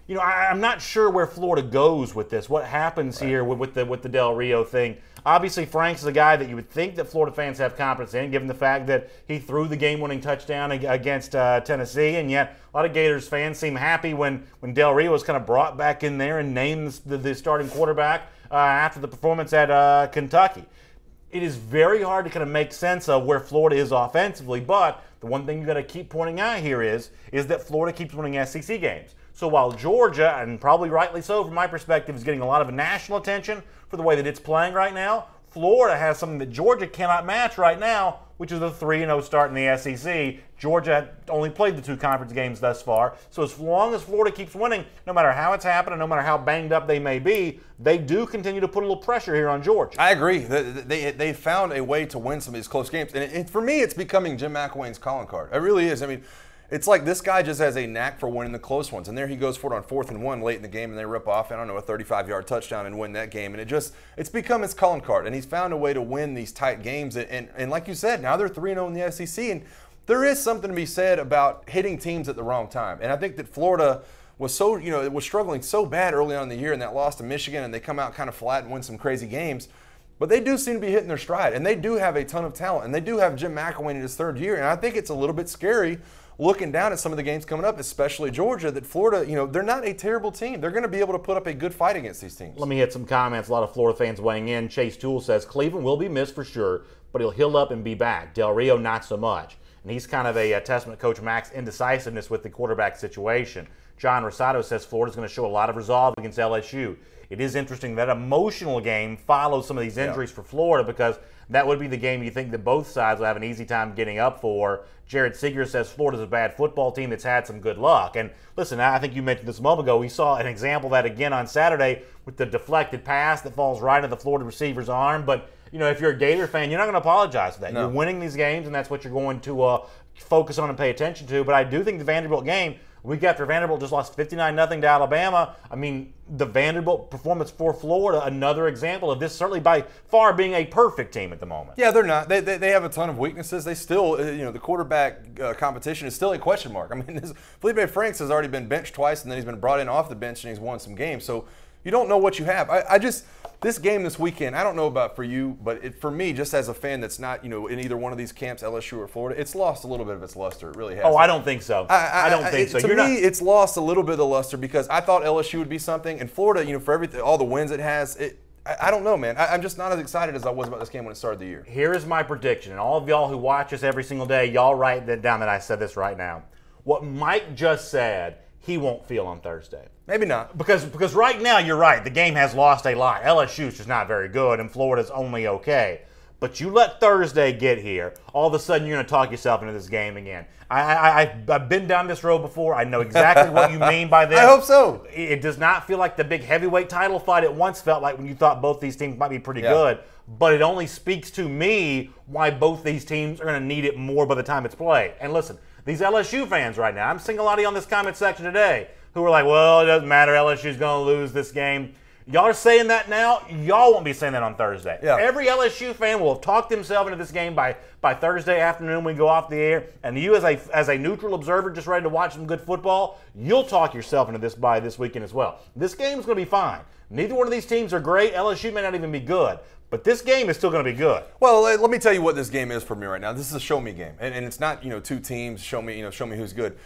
you know, I'm not sure where Florida goes with this. What happens here with the Del Rio thing? Obviously, Franks is a guy that you would think that Florida fans have confidence in, given the fact that he threw the game-winning touchdown against Tennessee, and yet a lot of Gators fans seem happy when Del Rio was kind of brought back in there and named the starting quarterback after the performance at Kentucky. It is very hard to kind of make sense of where Florida is offensively, but the one thing you got to keep pointing out here is that Florida keeps winning SEC games. So while Georgia, and probably rightly so from my perspective, is getting a lot of national attention for the way that it's playing right now, Florida has something that Georgia cannot match right now, which is a 3-0 start in the SEC. Georgia only played the 2 conference games thus far. So as long as Florida keeps winning, no matter how it's happening, no matter how banged up they may be, they do continue to put a little pressure here on Georgia. I agree. They found a way to win some of these close games. And for me, it's becoming Jim McElwain's calling card. It really is. I mean, it's like this guy just has a knack for winning the close ones. And there he goes for it on 4th and 1 late in the game, and they rip off, I don't know, a 35-yard touchdown and win that game. And it's become his calling card. And he's found a way to win these tight games. And like you said, now they're 3-0 in the SEC. And there is something to be said about hitting teams at the wrong time. And I think that Florida was struggling so bad early on in the year, and that loss to Michigan, and they come out kind of flat and win some crazy games. But they do seem to be hitting their stride, and they do have a ton of talent, and they do have Jim McElwain in his 3rd year. And I think it's a little bit scary looking down at some of the games coming up, especially Georgia, that Florida, they're not a terrible team. They're going to be able to put up a good fight against these teams. Let me hit some comments. A lot of Florida fans weighing in. Chase Toole says, Cleveland will be missed for sure, but he'll heal up and be back. Del Rio, not so much. And he's kind of a testament to Coach Mack's indecisiveness with the quarterback situation. John Rosado says Florida's going to show a lot of resolve against LSU. It is interesting that emotional game follows some of these injuries for Florida, because that would be the game you think that both sides will have an easy time getting up for. Jared Seeger says Florida's a bad football team that's had some good luck. And listen, I think you mentioned this a moment ago. We saw an example of that again on Saturday with the deflected pass that falls right into the Florida receiver's arm. But, if you're a Gator fan, you're not going to apologize for that. No. You're winning these games, and that's what you're going to focus on and pay attention to. But I do think the Vanderbilt game, week after Vanderbilt just lost 59-0 to Alabama, I mean, the Vanderbilt performance for Florida, another example of this certainly by far being a perfect team at the moment. Yeah, they're not. They have a ton of weaknesses. They still, the quarterback competition is still a question mark. I mean, Felipe Franks has already been benched twice, and then he's been brought in off the bench, and he's won some games. So you don't know what you have. This game this weekend, I don't know about for you, but for me, just as a fan that's not, in either one of these camps, LSU or Florida, it's lost a little bit of its luster. It really has. Oh, I don't think so. I don't think so. To me, it's lost a little bit of the luster because I thought LSU would be something, and Florida, for everything, all the wins it has, I don't know, man. I'm just not as excited as I was about this game when it started the year. Here is my prediction, and all of y'all who watch us every single day, y'all write that down that I said this right now. What Mike just said, he won't feel on Thursday. Maybe not. Because right now, you're right. The game has lost a lot. LSU's just not very good, and Florida's only okay. But you let Thursday get here, all of a sudden you're going to talk yourself into this game again. I've been down this road before. I know exactly what you mean by this. I hope so. It does not feel like the big heavyweight title fight it once felt like when you thought both these teams might be pretty good. But it only speaks to me why both these teams are going to need it more by the time it's played. And listen, these LSU fans right now, I'm seeing a lot of you on this comment section today who are like, well, it doesn't matter, LSU's going to lose this game. Y'all are saying that now. Y'all won't be saying that on Thursday. Yeah. Every LSU fan will have talked themselves into this game by Thursday afternoon when we go off the air. And you as a neutral observer just ready to watch some good football, you'll talk yourself into this by this weekend as well. This game's going to be fine. Neither one of these teams are great. LSU may not even be good. But this game is still going to be good. Well, let me tell you what this game is for me right now. This is a show me game. And it's not, two teams, show me who's good.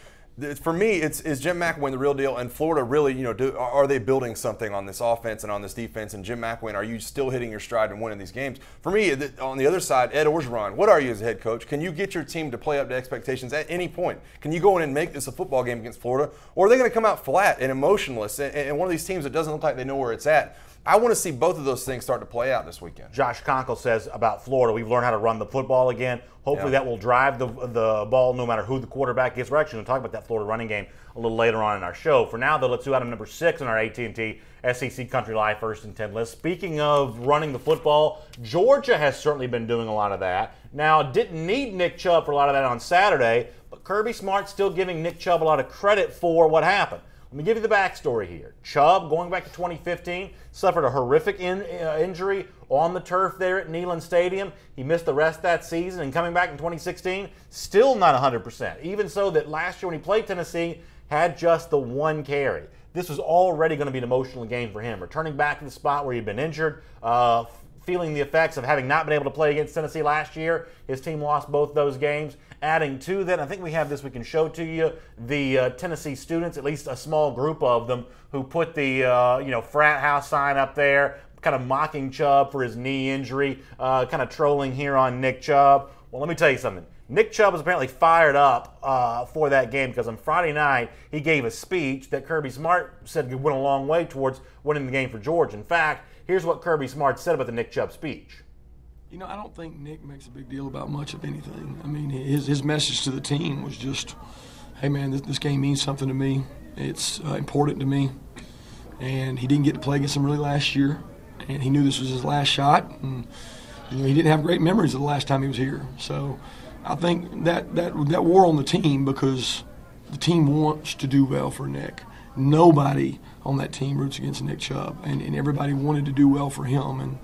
For me, is Jim McElwain the real deal? And Florida really, are they building something on this offense and on this defense? And Jim McElwain, are you still hitting your stride and winning these games? For me, on the other side, Ed Orgeron, what are you as a head coach? Can you get your team to play up to expectations at any point? Can you go in and make this a football game against Florida? Or are they going to come out flat and emotionless and one of these teams that doesn't look like they know where it's at? I want to see both of those things start to play out this weekend. Josh Conkle says about Florida, we've learned how to run the football again. Hopefully that will drive the ball no matter who the quarterback is. We're actually going to talk about that Florida running game a little later on in our show. For now, though, let's do item number 6 on our AT&T SEC Country Live First and 10 list. Speaking of running the football, Georgia has certainly been doing a lot of that. Now, didn't need Nick Chubb for a lot of that on Saturday, but Kirby Smart's still giving Nick Chubb a lot of credit for what happened. Let me give you the backstory here. Chubb, going back to 2015, suffered a horrific injury on the turf there at Neyland Stadium. He missed the rest of that season, and coming back in 2016, still not 100%. Even so that last year when he played Tennessee, had just the 1 carry. This was already going to be an emotional game for him. Returning back to the spot where he'd been injured, feeling the effects of having not been able to play against Tennessee last year. His team lost both those games. Adding to that, I think we have this we can show to you, the Tennessee students, at least a small group of them, who put the frat house sign up there, kind of mocking Chubb for his knee injury, kind of trolling here on Nick Chubb. Well, let me tell you something. Nick Chubb was apparently fired up for that game because on Friday night he gave a speech that Kirby Smart said went a long way towards winning the game for Georgia. In fact, here's what Kirby Smart said about the Nick Chubb speech. You know, I don't think Nick makes a big deal about much of anything. I mean, his message to the team was just, hey, man, this game means something to me. It's important to me. And he didn't get to play against them really last year. And he knew this was his last shot. And, he didn't have great memories of the last time he was here. So I think that wore on the team because the team wants to do well for Nick. Nobody on that team roots against Nick Chubb. And everybody wanted to do well for him. And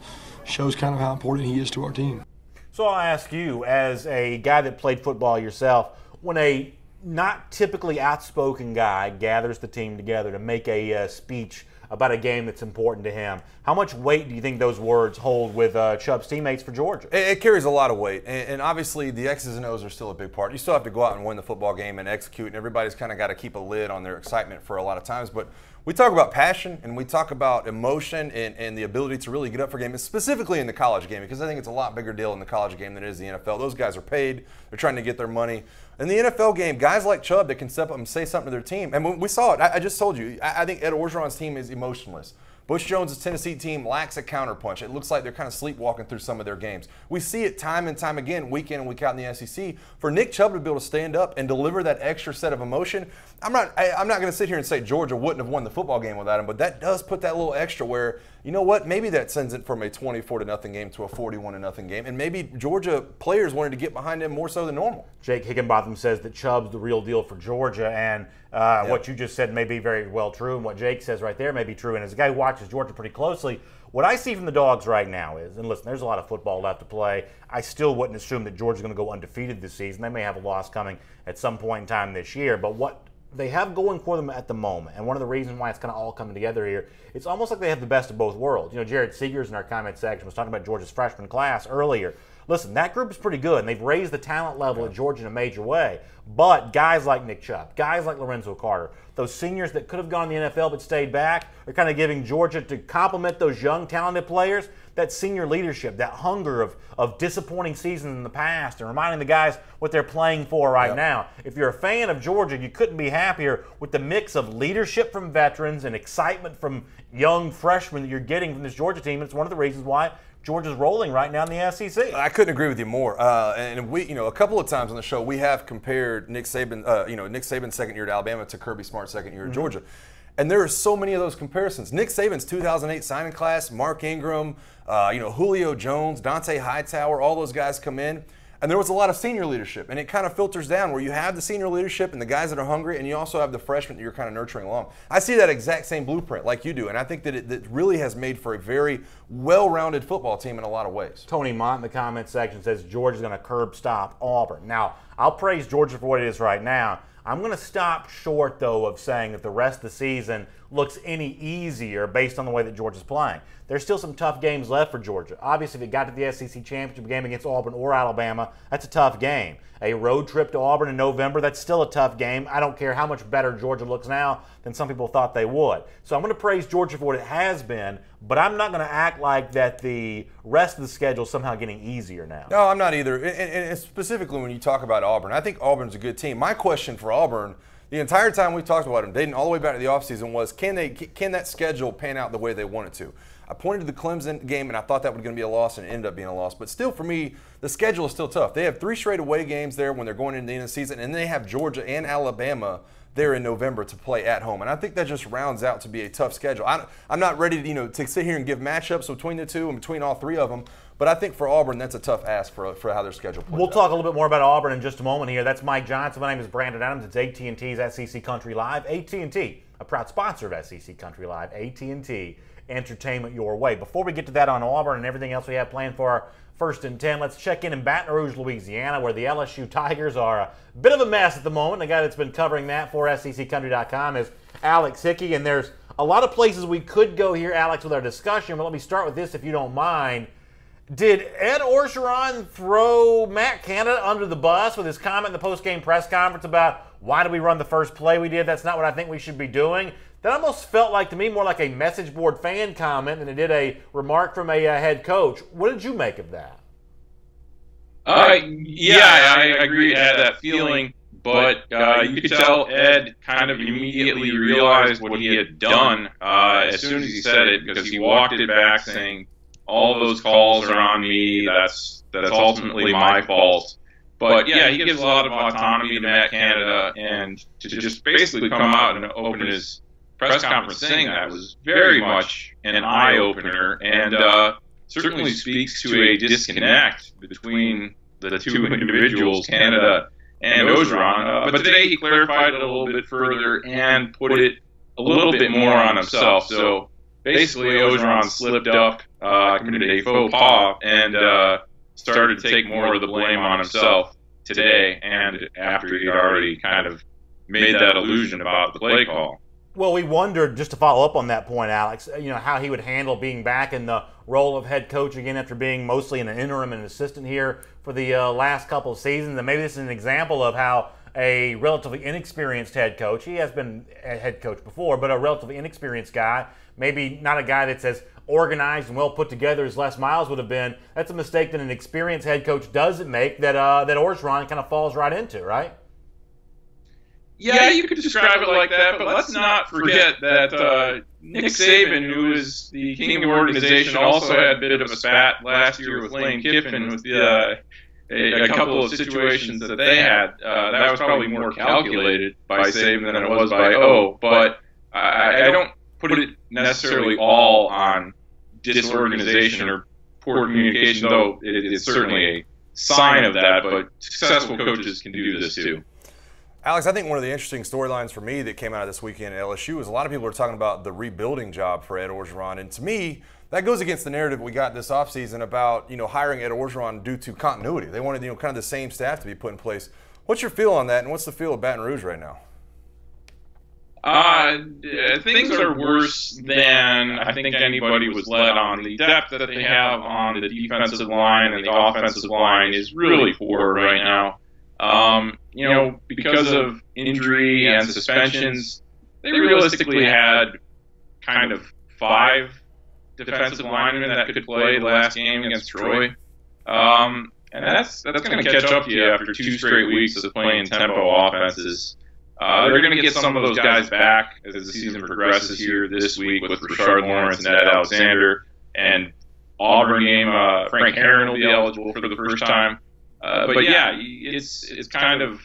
shows kind of how important he is to our team. So I'll ask you, as a guy that played football yourself, when a not typically outspoken guy gathers the team together to make a speech about a game that's important to him, how much weight do you think those words hold with Chubb's teammates for Georgia? It carries a lot of weight, and obviously the X's and O's are still a big part. You still have to go out and win the football game and execute, and everybody's kind of got to keep a lid on their excitement for a lot of times, but we talk about passion and we talk about emotion and the ability to really get up for games, specifically in the college game, because I think it's a lot bigger deal in the college game than it is the NFL. Those guys are paid. They're trying to get their money. In the NFL game, guys like Chubb that can step up and say something to their team. And when we saw it, I just told you, I think Ed Orgeron's team is emotionless. Bush Jones' Tennessee team lacks a counterpunch. It looks like they're kind of sleepwalking through some of their games. We see it time and time again, week in and week out in the SEC. For Nick Chubb to be able to stand up and deliver that extra set of emotion, I'm not going to sit here and say Georgia wouldn't have won the football game without him, but that does put that little extra where, you know what, maybe that sends it from a 24-0 game to a 41-0 game, and maybe Georgia players wanted to get behind him more so than normal. Jake Higginbotham says that Chubb's the real deal for Georgia, and what you just said may be very well true, and what Jake says right there may be true. And as a guy who watches Georgia pretty closely, what I see from the Dogs right now is, and listen, there's a lot of football left to play. I still wouldn't assume that Georgia's going to go undefeated this season. They may have a loss coming at some point in time this year, but what they have going for them at the moment, and one of the reasons why it's kind of all coming together here, it's almost like they have the best of both worlds. You know, Jared Seegers in our comment section was talking about Georgia's freshman class earlier. Listen, that group is pretty good, and they've raised the talent level at Georgia in a major way. But guys like Nick Chubb, guys like Lorenzo Carter, those seniors that could have gone to the NFL but stayed back, are kind of giving Georgia, to complement those young, talented players, that senior leadership, that hunger of disappointing seasons in the past, and reminding the guys what they're playing for right now. If you're a fan of Georgia, you couldn't be happier with the mix of leadership from veterans and excitement from young freshmen that you're getting from this Georgia team. It's one of the reasons why Georgia's rolling right now in the SEC. I couldn't agree with you more. And we, a couple of times on the show, we have compared Nick Saban, Nick Saban's second year at Alabama to Kirby Smart's second year at Georgia. And there are so many of those comparisons. Nick Saban's 2008 signing class, Mark Ingram, Julio Jones, Dante Hightower, all those guys come in. And there was a lot of senior leadership, and it kind of filters down where you have the senior leadership and the guys that are hungry, and you also have the freshmen that you're kind of nurturing along. I see that exact same blueprint like you do, and I think that it really has made for a very well-rounded football team in a lot of ways. Tony Mott in the comment section says Georgia's going to curb stop Auburn. Now, I'll praise Georgia for what it is right now. I'm going to stop short, though, of saying that the rest of the season looks any easier based on the way that Georgia's playing. There's still some tough games left for Georgia. Obviously, if it got to the SEC championship game against Auburn or Alabama, that's a tough game. A road trip to Auburn in November, that's still a tough game. I don't care how much better Georgia looks now than some people thought they would. So I'm going to praise Georgia for what it has been, but I'm not going to act like that the rest of the schedule is somehow getting easier now. No, I'm not either. And specifically when you talk about Auburn, I think Auburn's a good team. My question for Auburn, the entire time we talked about them, dating all the way back to the offseason, was can that schedule pan out the way they want it to? I pointed to the Clemson game, and I thought that was going to be a loss, and it ended up being a loss. But still, for me, the schedule is still tough. They have 3 straight away games there when they're going into the end of the season, and then they have Georgia and Alabama there in November to play at home. And I think that just rounds out to be a tough schedule. I'm not ready to, to sit here and give matchups between the two and between all 3 of them. But I think for Auburn, that's a tough ask for how their schedule plays. We'll talk a little bit more about Auburn in just a moment here. That's Mike Johnson. My name is Brandon Adams. It's AT&T's SEC Country Live. AT&T, a proud sponsor of SEC Country Live. AT&T, entertainment your way. Before we get to that on Auburn and everything else we have planned for our First and 10, let's check in Baton Rouge, Louisiana, where the LSU Tigers are a bit of a mess at the moment. The guy that's been covering that for SECCountry.com is Alex Hickey, and there's a lot of places we could go here, Alex, with our discussion, but let me start with this if you don't mind. Did Ed Orgeron throw Matt Canada under the bus with his comment in the post-game press conference about why did we run the first play we did? That's not what I think we should be doing. That almost felt like, to me, more like a message board fan comment than it did a remark from a head coach. What did you make of that? Yeah, I agree. I had that feeling, but you could tell Ed kind of immediately realized what he had done as soon as he said it, because he walked it back saying, all those calls are on me, that's ultimately my fault. But yeah, he gives a lot of autonomy to Matt Canada, and to just basically come out and open his press conference saying that was very much an eye-opener, and certainly speaks to a disconnect between the 2 individuals, Canada and Orgeron. But today he clarified it a little bit further and put it a little bit more on himself. So basically, Orgeron slipped up, committed a faux pas, and started to take more of the blame on himself today, and after he'd already kind of made that allusion about the play call. Well, we wondered, just to follow up on that point, Alex, how he would handle being back in the role of head coach again after being mostly an interim and an assistant here for the last couple of seasons. And maybe this is an example of how a relatively inexperienced head coach, he has been a head coach before, but a relatively inexperienced guy, maybe not a guy that's as organized and well put together as Les Miles would have been. That's a mistake that an experienced head coach doesn't make that Orgeron kind of falls right into, right? Yeah, you could describe it like that, but let's not forget that Nick Saban, who is the king of organization, also had a bit of a spat last year with Lane Kiffin with a couple of situations that they had. That was probably more calculated by Saban than it was by O, but I don't put it necessarily all on disorganization or poor communication, though it is certainly a sign of that, but successful coaches can do this too. Alex, I think one of the interesting storylines for me that came out of this weekend at LSU is a lot of people are talking about the rebuilding job for Ed Orgeron. And to me, that goes against the narrative we got this offseason about, hiring Ed Orgeron due to continuity. They wanted, kind of the same staff to be put in place. What's your feel on that, and what's the feel of Baton Rouge right now? Things are worse than I think anybody was led on. The depth that they have on the defensive line and the offensive line is really poor right now. Because of injury and suspensions, they realistically had kind of 5 defensive linemen that could play the last game against Troy. And that's going to catch up to you after 2 straight weeks of playing tempo offenses. They're going to get some of those guys back as the season progresses here this week with Rashard Lawrence and Ed Alexander. And Auburn game, Frank Herron will be eligible for the first time. But yeah, it's kind of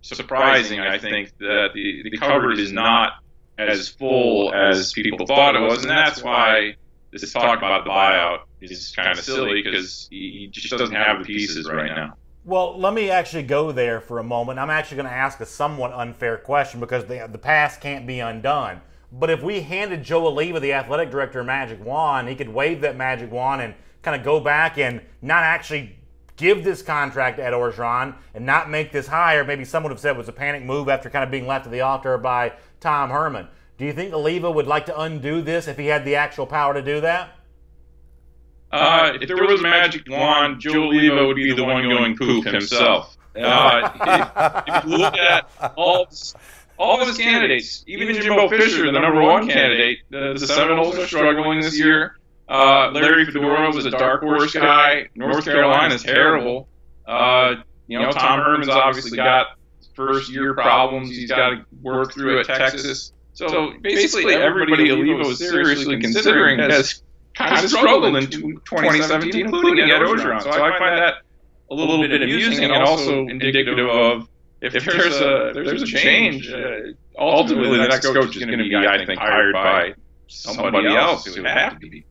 surprising, I think, that the cupboard is not as full as people thought it was, and that's why this talk about the buyout is kind of silly, because he just doesn't have the pieces right now. Well, let me actually go there for a moment. I'm actually going to ask a somewhat unfair question because the past can't be undone. But if we handed Joe Oliva, the athletic director, a magic wand, he could wave that magic wand and kind of go back and not actually give this contract to Ed Orgeron and not make this hire. Maybe someone would have said it was a panic move after kind of being left at the altar by Tom Herman. Do you think Oliva would like to undo this if he had the actual power to do that? If there was a magic wand, Joe Oliva would be the one going poof himself. If you look at all of his candidates, even Jimbo Fisher, the number 1 candidate, the Seminoles are struggling this year. Larry Fedora was a dark horse guy. North Carolina's terrible. Tom Herman's obviously got first-year problems he's got to work through at Texas. So basically everybody Oliva was seriously considering has kind of struggled in 2017, including Ed Orgeron. So I find that a little bit amusing and also indicative of if there's a change, ultimately the next coach is going to be, I think, hired by somebody else. It would have to be.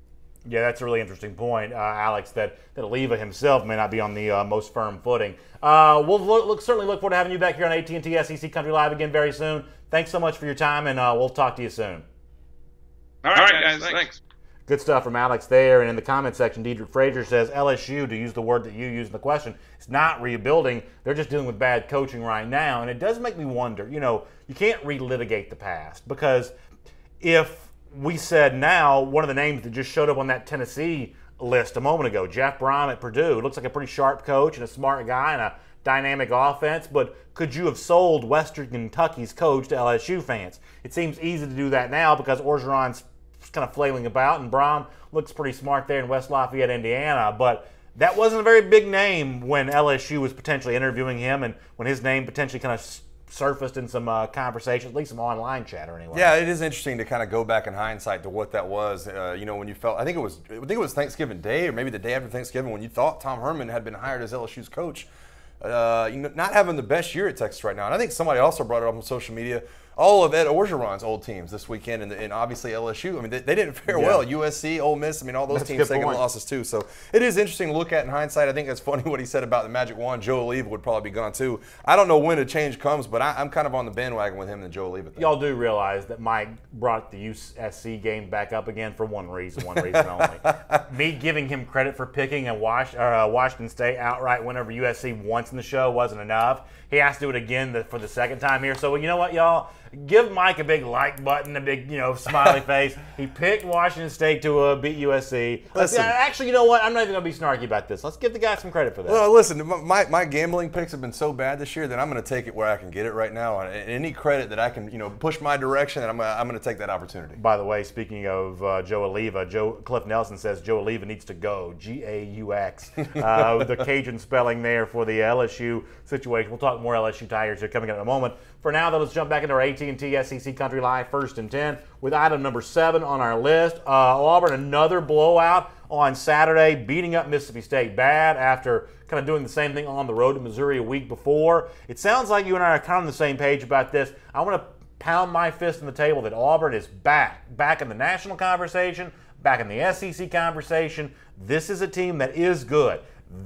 Yeah, that's a really interesting point, Alex, that Oliva himself may not be on the most firm footing. We'll certainly look forward to having you back here on AT&T SEC Country Live again very soon. Thanks so much for your time, and we'll talk to you soon. All right, guys. Thanks. Good stuff from Alex there. And in the comment section, Diedrich Frazier says, LSU, to use the word that you used in the question, it's not rebuilding. They're just dealing with bad coaching right now. And it does make me wonder, you can't relitigate the past, because if we said now one of the names that just showed up on that Tennessee list a moment ago, Jeff Brom at Purdue, looks like a pretty sharp coach and a smart guy and a dynamic offense, but could you have sold Western Kentucky's coach to LSU fans? It seems easy to do that now because Orgeron's kind of flailing about and Brom looks pretty smart there in West Lafayette, Indiana, but that wasn't a very big name when LSU was potentially interviewing him and when his name potentially kind of surfaced in some conversations, at least some online chatter anyway. Yeah, it is interesting to kind of go back in hindsight to what that was. When you felt, I think it was Thanksgiving Day or maybe the day after Thanksgiving when you thought Tom Herman had been hired as LSU's coach. Not having the best year at Texas right now. And I think somebody also brought it up on social media. All of Ed Orgeron's old teams this weekend, and obviously LSU. I mean, they didn't fare well. USC, Ole Miss. I mean, all those teams taking losses too. So it is interesting to look at in hindsight. I think it's funny what he said about the Magic Wand. Joe Oliva would probably be gone too. I don't know when a change comes, but I'm kind of on the bandwagon with him and Joe Oliva. Y'all do realize that Mike brought the USC game back up again for one reason only. Me giving him credit for picking a Washington State outright whenever USC once in the show wasn't enough. He has to do it again for the second time here. So you know what, y'all? Give Mike a big like button, a big, smiley face. He picked Washington State to beat USC. Actually, you know what? I'm not even going to be snarky about this. Let's give the guy some credit for that. Well, listen, my gambling picks have been so bad this year that I'm going to take it where I can get it right now. And any credit that I can, push my direction, and I'm going to take that opportunity. By the way, speaking of Joe Oliva, Cliff Nelson says Joe Oliva needs to go. G-A-U-X. The Cajun spelling there for the LSU situation. We'll talk more LSU Tigers here coming up in a moment. For now, though, let's jump back into our AT&T SEC Country Live 1st and 10 with item number 7 on our list. Auburn, another blowout on Saturday, beating up Mississippi State bad after kind of doing the same thing on the road to Missouri a week before. It sounds like you and I are kind of on the same page about this. I want to pound my fist on the table that Auburn is back in the national conversation, back in the SEC conversation. This is a team that is good.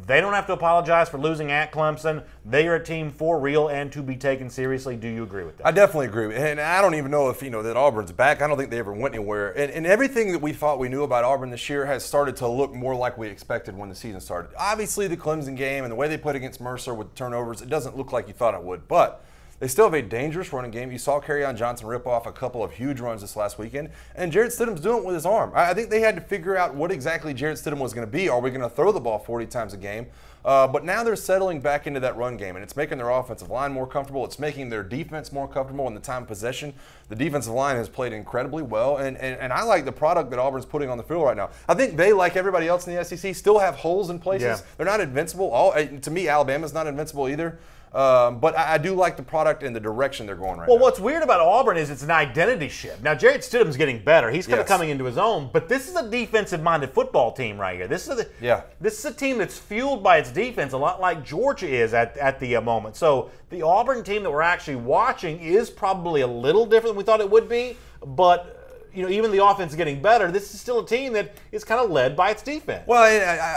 They don't have to apologize for losing at Clemson. They are a team for real and to be taken seriously. Do you agree with that? I definitely agree. And I don't even know if, that Auburn's back. I don't think they ever went anywhere. And everything that we thought we knew about Auburn this year has started to look more like we expected when the season started. Obviously, the Clemson game and the way they played against Mercer with turnovers, it doesn't look like you thought it would. But they still have a dangerous running game. You saw Kerryon Johnson rip off a couple of huge runs this last weekend, and Jarrett Stidham's doing it with his arm. I think they had to figure out what exactly Jarrett Stidham was going to be. Are we going to throw the ball 40 times a game? But now they're settling back into that run game, and it's making their offensive line more comfortable. It's making their defense more comfortable in the time of possession. The defensive line has played incredibly well, and I like the product that Auburn's putting on the field right now. I think they, like everybody else in the SEC, still have holes in places. Yeah. They're not invincible. To me, Alabama's not invincible either. But I do like the product and the direction they're going right now. Well, what's weird about Auburn is it's an identity shift. Now, Jarrett Stidham's getting better. He's kind of coming into his own. But this is a defensive-minded football team right here. This is a team that's fueled by its defense, a lot like Georgia is at the moment. So the Auburn team that we're actually watching is probably a little different than we thought it would be. But even the offense is getting better. This is still a team that is kind of led by its defense. Well,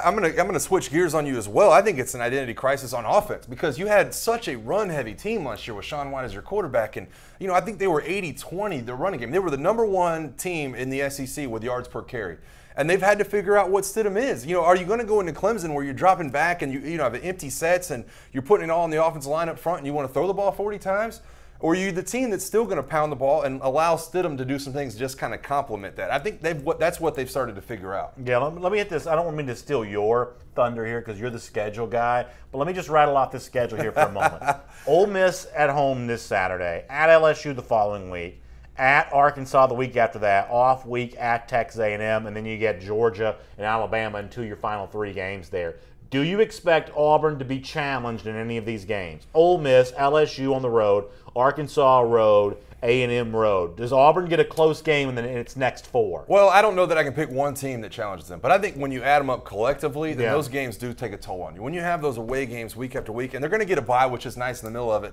I'm gonna switch gears on you as well. I think it's an identity crisis on offense because you had such a run-heavy team last year with Sean White as your quarterback, and I think they were 80-20 the running game. They were the #1 team in the SEC with yards per carry. And they've had to figure out what Stidham is. Are you going to go into Clemson where you're dropping back and you have empty sets and you're putting it all on the offensive line up front and you want to throw the ball 40 times? Or are you the team that's still going to pound the ball and allow Stidham to do some things to just kind of complement that? I think that's what they've started to figure out. Yeah, let me hit this. I don't want me to steal your thunder here because you're the schedule guy, but let me just rattle off this schedule here for a moment. Ole Miss at home this Saturday, at LSU the following week, at Arkansas the week after that, off week at Texas A&M, and then you get Georgia and Alabama into your final 3 games there. Do you expect Auburn to be challenged in any of these games? Ole Miss, LSU on the road, Arkansas road, A&M road. Does Auburn get a close game in its next 4? Well, I don't know that I can pick one team that challenges them, but I think when you add them up collectively, then those games do take a toll on you. When you have those away games week after week, and they're going to get a bye, which is nice in the middle of it,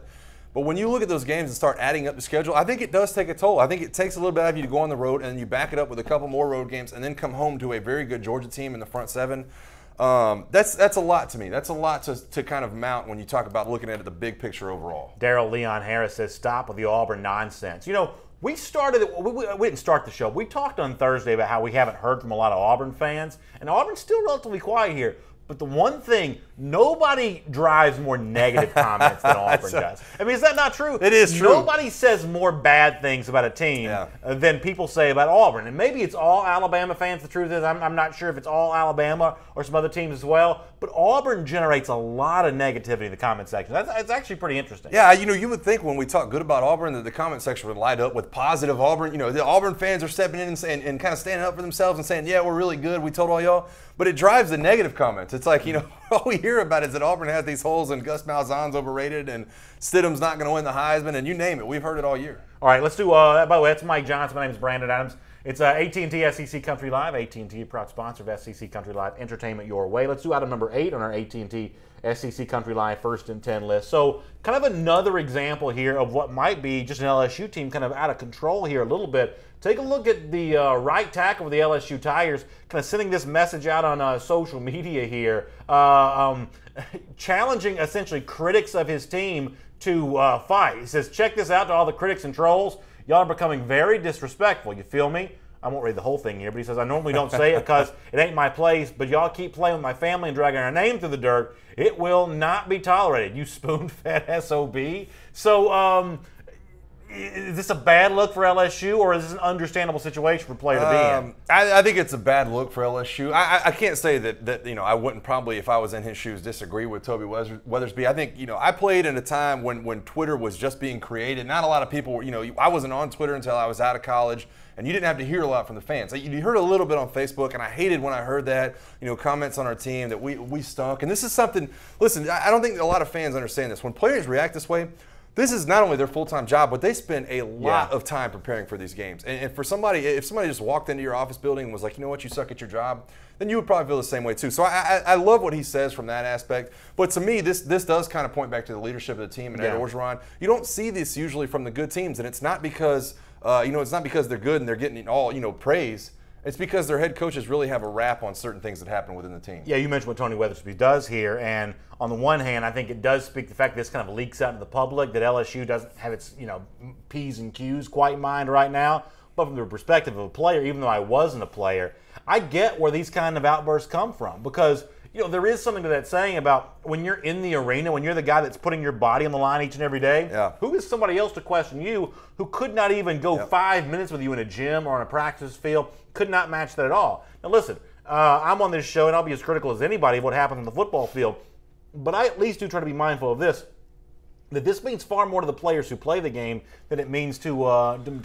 but when you look at those games and start adding up the schedule, I think it does take a toll. I think it takes a little bit out of you to go on the road, and then you back it up with a couple more road games, and then come home to a very good Georgia team in the front 7. That's a lot to me. That's a lot to kind of mount when you talk about looking at it the big picture overall. Daryl Leon Harris says, stop with the Auburn nonsense. You know, we didn't start the show. We talked on Thursday about how we haven't heard from a lot of Auburn fans, and Auburn's still relatively quiet here. But the one thing, nobody drives more negative comments than Auburn does. I mean, is that not true? It is true. Nobody says more bad things about a team than people say about Auburn. And maybe it's all Alabama fans. The truth is, I'm not sure if it's all Alabama or some other teams as well. But Auburn generates a lot of negativity in the comment section. It's actually pretty interesting. Yeah, you would think when we talk good about Auburn that the comment section would light up with positive Auburn. You know, the Auburn fans are stepping in and kind of standing up for themselves and saying, yeah, we're really good. We told all y'all. But it drives the negative comments. It's like, all we hear about is that Auburn has these holes and Gus Malzahn's overrated and Stidham's not going to win the Heisman, and you name it. We've heard it all year. All right, let's do, by the way, that's Mike Johnson. My name is Brandon Adams. It's AT&T SEC Country Live. AT&T, a proud sponsor of SEC Country Live. Entertainment your way. Let's do item number 8 on our AT&T SEC Country Live First and 10 list. So kind of another example here of what might be just an LSU team kind of out of control here a little bit. Take a look at the right tackle of the LSU Tigers, kind of sending this message out on social media here, challenging essentially critics of his team to fight. He says, check this out to all the critics and trolls. Y'all are becoming very disrespectful. You feel me? I won't read the whole thing here, but he says, I normally don't say it because it ain't my place, but y'all keep playing with my family and dragging our name through the dirt. It will not be tolerated, you spoon-fed SOB. So, is this a bad look for LSU, or is this an understandable situation for a player to be in? I think it's a bad look for LSU. I can't say that I wouldn't probably, if I was in his shoes, disagree with Toby Weathersby. I think I played in a time when Twitter was just being created. Not a lot of people were, I wasn't on Twitter until I was out of college, and you didn't have to hear a lot from the fans. You heard a little bit on Facebook, and I hated when I heard that, comments on our team that we stunk. And this is something, listen, I don't think a lot of fans understand this. When players react this way, this is not only their full-time job, but they spend a lot of time preparing for these games. And for somebody, if somebody just walked into your office building and was like, you know what, you suck at your job, then you would probably feel the same way too. So I love what he says from that aspect. But to me, this does kind of point back to the leadership of the team and Ed Orgeron. You don't see this usually from the good teams, and it's not because it's not because they're good and they're getting all praise. It's because their head coaches really have a rap on certain things that happen within the team. Yeah, you mentioned what Tony Weathersby does here, and on the one hand, I think it does speak to the fact that this kind of leaks out to the public, that LSU doesn't have its P's and Q's quite in mind right now. But from the perspective of a player, even though I wasn't a player, I get where these kind of outbursts come from, because there is something to that saying about when you're in the arena, when you're the guy that's putting your body on the line each and every day, who is somebody else to question you who could not even go 5 minutes with you in a gym or on a practice field, could not match that at all. Now listen, I'm on this show and I'll be as critical as anybody of what happens on the football field, but I at least do try to be mindful of this, that this means far more to the players who play the game than it means to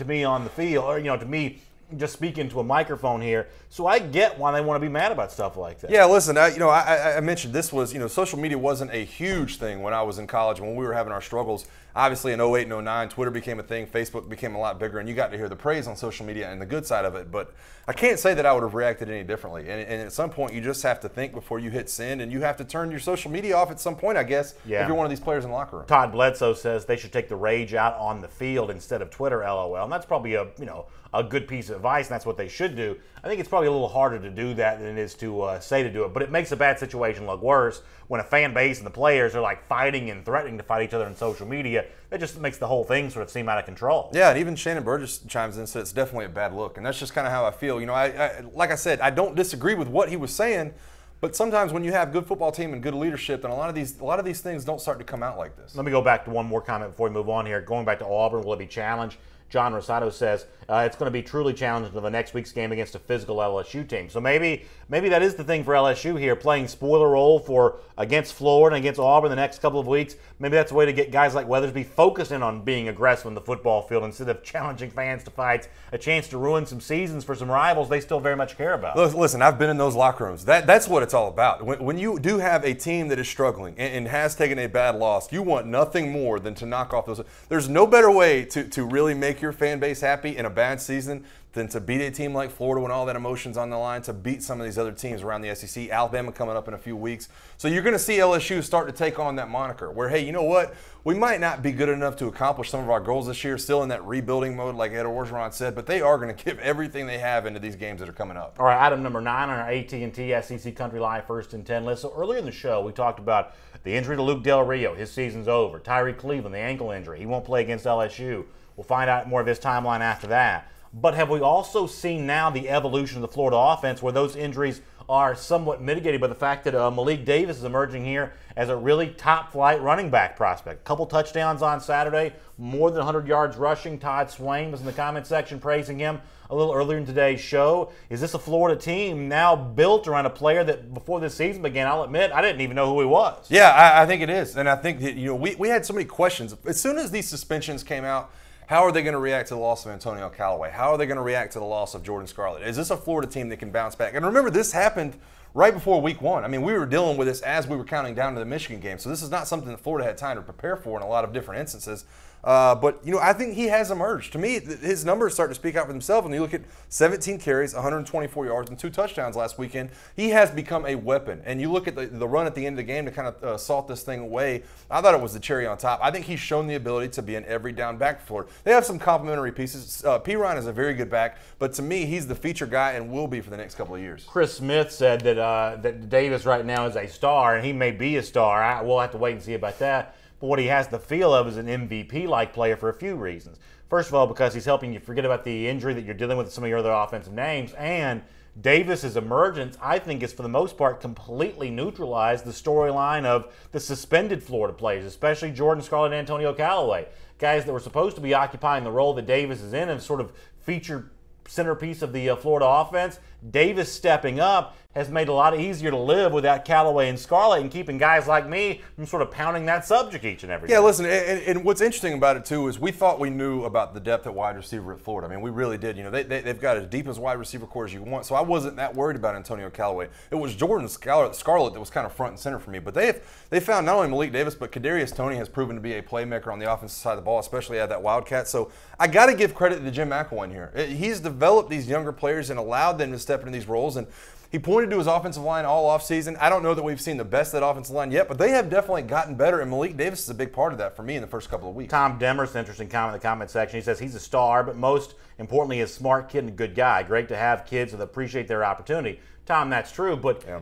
me on the field, or to me just speaking to a microphone here. So I get why they want to be mad about stuff like that. Yeah, listen, I mentioned this was, social media wasn't a huge thing when I was in college, when we were having our struggles. Obviously in 08 and 09, Twitter became a thing, Facebook became a lot bigger, and you got to hear the praise on social media and the good side of it. But I can't say that I would have reacted any differently. And at some point, you just have to think before you hit send, and you have to turn your social media off at some point, I guess, if you're one of these players in the locker room. Todd Bledsoe says they should take the rage out on the field instead of Twitter, LOL. And that's probably a good piece of advice, and that's what they should do. I think it's probably a little harder to do that than it is to say to do it, but it makes a bad situation look worse when a fan base and the players are like fighting and threatening to fight each other on social media. That just makes the whole thing sort of seem out of control. Yeah, and even Shannon Burgess chimes in and says it's definitely a bad look, and that's just kind of how I feel. Like I said, I don't disagree with what he was saying, but sometimes when you have good football team and good leadership, then a lot of these things don't start to come out like this. Let me go back to one more comment before we move on here. Going back to Auburn, will it be challenged? John Rosado says it's going to be truly challenging to the next week's game against a physical LSU team. So maybe that is the thing for LSU here, playing spoiler role for against Florida and against Auburn the next couple of weeks. Maybe that's a way to get guys like Weathersby focusing on being aggressive in the football field instead of challenging fans to fights, a chance to ruin some seasons for some rivals they still very much care about. Listen, I've been in those locker rooms. That's what it's all about. When you do have a team that is struggling and has taken a bad loss, you want nothing more than to knock off those. There's no better way to really make your fan base happy in a bad season than to beat a team like Florida when all that emotion's on the line, to beat some of these other teams around the SEC. Alabama coming up in a few weeks. So you're going to see LSU start to take on that moniker where, hey, you know what? We might not be good enough to accomplish some of our goals this year, still in that rebuilding mode like Ed Orgeron said, but they are going to give everything they have into these games that are coming up. All right, item number 9 on our AT&T SEC Country Live 1st and 10 list. So earlier in the show, we talked about the injury to Luke Del Rio. His season's over. Tyree Cleveland, the ankle injury. He won't play against LSU. We'll find out more of his timeline after that. But have we also seen now the evolution of the Florida offense where those injuries are somewhat mitigated by the fact that Malik Davis is emerging here as a really top-flight running back prospect? A couple touchdowns on Saturday, more than 100 yards rushing. Todd Swain was in the comment section praising him a little earlier in today's show. Is this a Florida team now built around a player that before this season began, I'll admit, I didn't even know who he was? Yeah, I think it is. And I think that, we had so many questions. As soon as these suspensions came out, how are they going to react to the loss of Antonio Callaway? How are they going to react to the loss of Jordan Scarlett? Is this a Florida team that can bounce back? And remember, this happened right before week 1. I mean, we were dealing with this as we were counting down to the Michigan game. So this is not something that Florida had time to prepare for in a lot of different instances. But I think he has emerged. To me, his numbers start to speak out for themselves. When you look at 17 carries, 124 yards, and 2 touchdowns last weekend, he has become a weapon. And you look at the run at the end of the game to kind of salt this thing away. I thought it was the cherry on top. I think he's shown the ability to be an every down back for Florida. They have some complementary pieces. Perine is a very good back, but to me, he's the feature guy and will be for the next couple of years. Chris Smith said that Davis right now is a star, and he may be a star. We'll have to wait and see about that. But what he has the feel of is an MVP-like player for a few reasons. First of all, because he's helping you forget about the injury that you're dealing with some of your other offensive names. And Davis's emergence, I think, is for the most part completely neutralized the storyline of the suspended Florida players, especially Jordan Scarlett and Antonio Callaway. Guys that were supposed to be occupying the role that Davis is in and sort of feature centerpiece of the Florida offense. Davis stepping up has made it a lot easier to live without Callaway and Scarlett and keeping guys like me from sort of pounding that subject each and every day. Yeah, listen, and what's interesting about it, too, is we thought we knew about the depth at wide receiver at Florida. I mean, we really did. They've got as deep as wide receiver core as you want, so I wasn't that worried about Antonio Callaway. It was Jordan Scarlett that was kind of front and center for me. But they found not only Malik Davis, but Kadarius Toney has proven to be a playmaker on the offensive side of the ball, especially at that Wildcat. So I got to give credit to Jim McElwain here. He's developed these younger players and allowed them to step into these roles, and he pointed to his offensive line all offseason. I don't know that we've seen the best of that offensive line yet, but they have definitely gotten better, and Malik Davis is a big part of that for me in the first couple of weeks. Tom Demer's interesting comment in the comment section. He says he's a star, but most importantly, he's a smart kid and a good guy. Great to have kids that appreciate their opportunity. Tom, that's true, but yeah.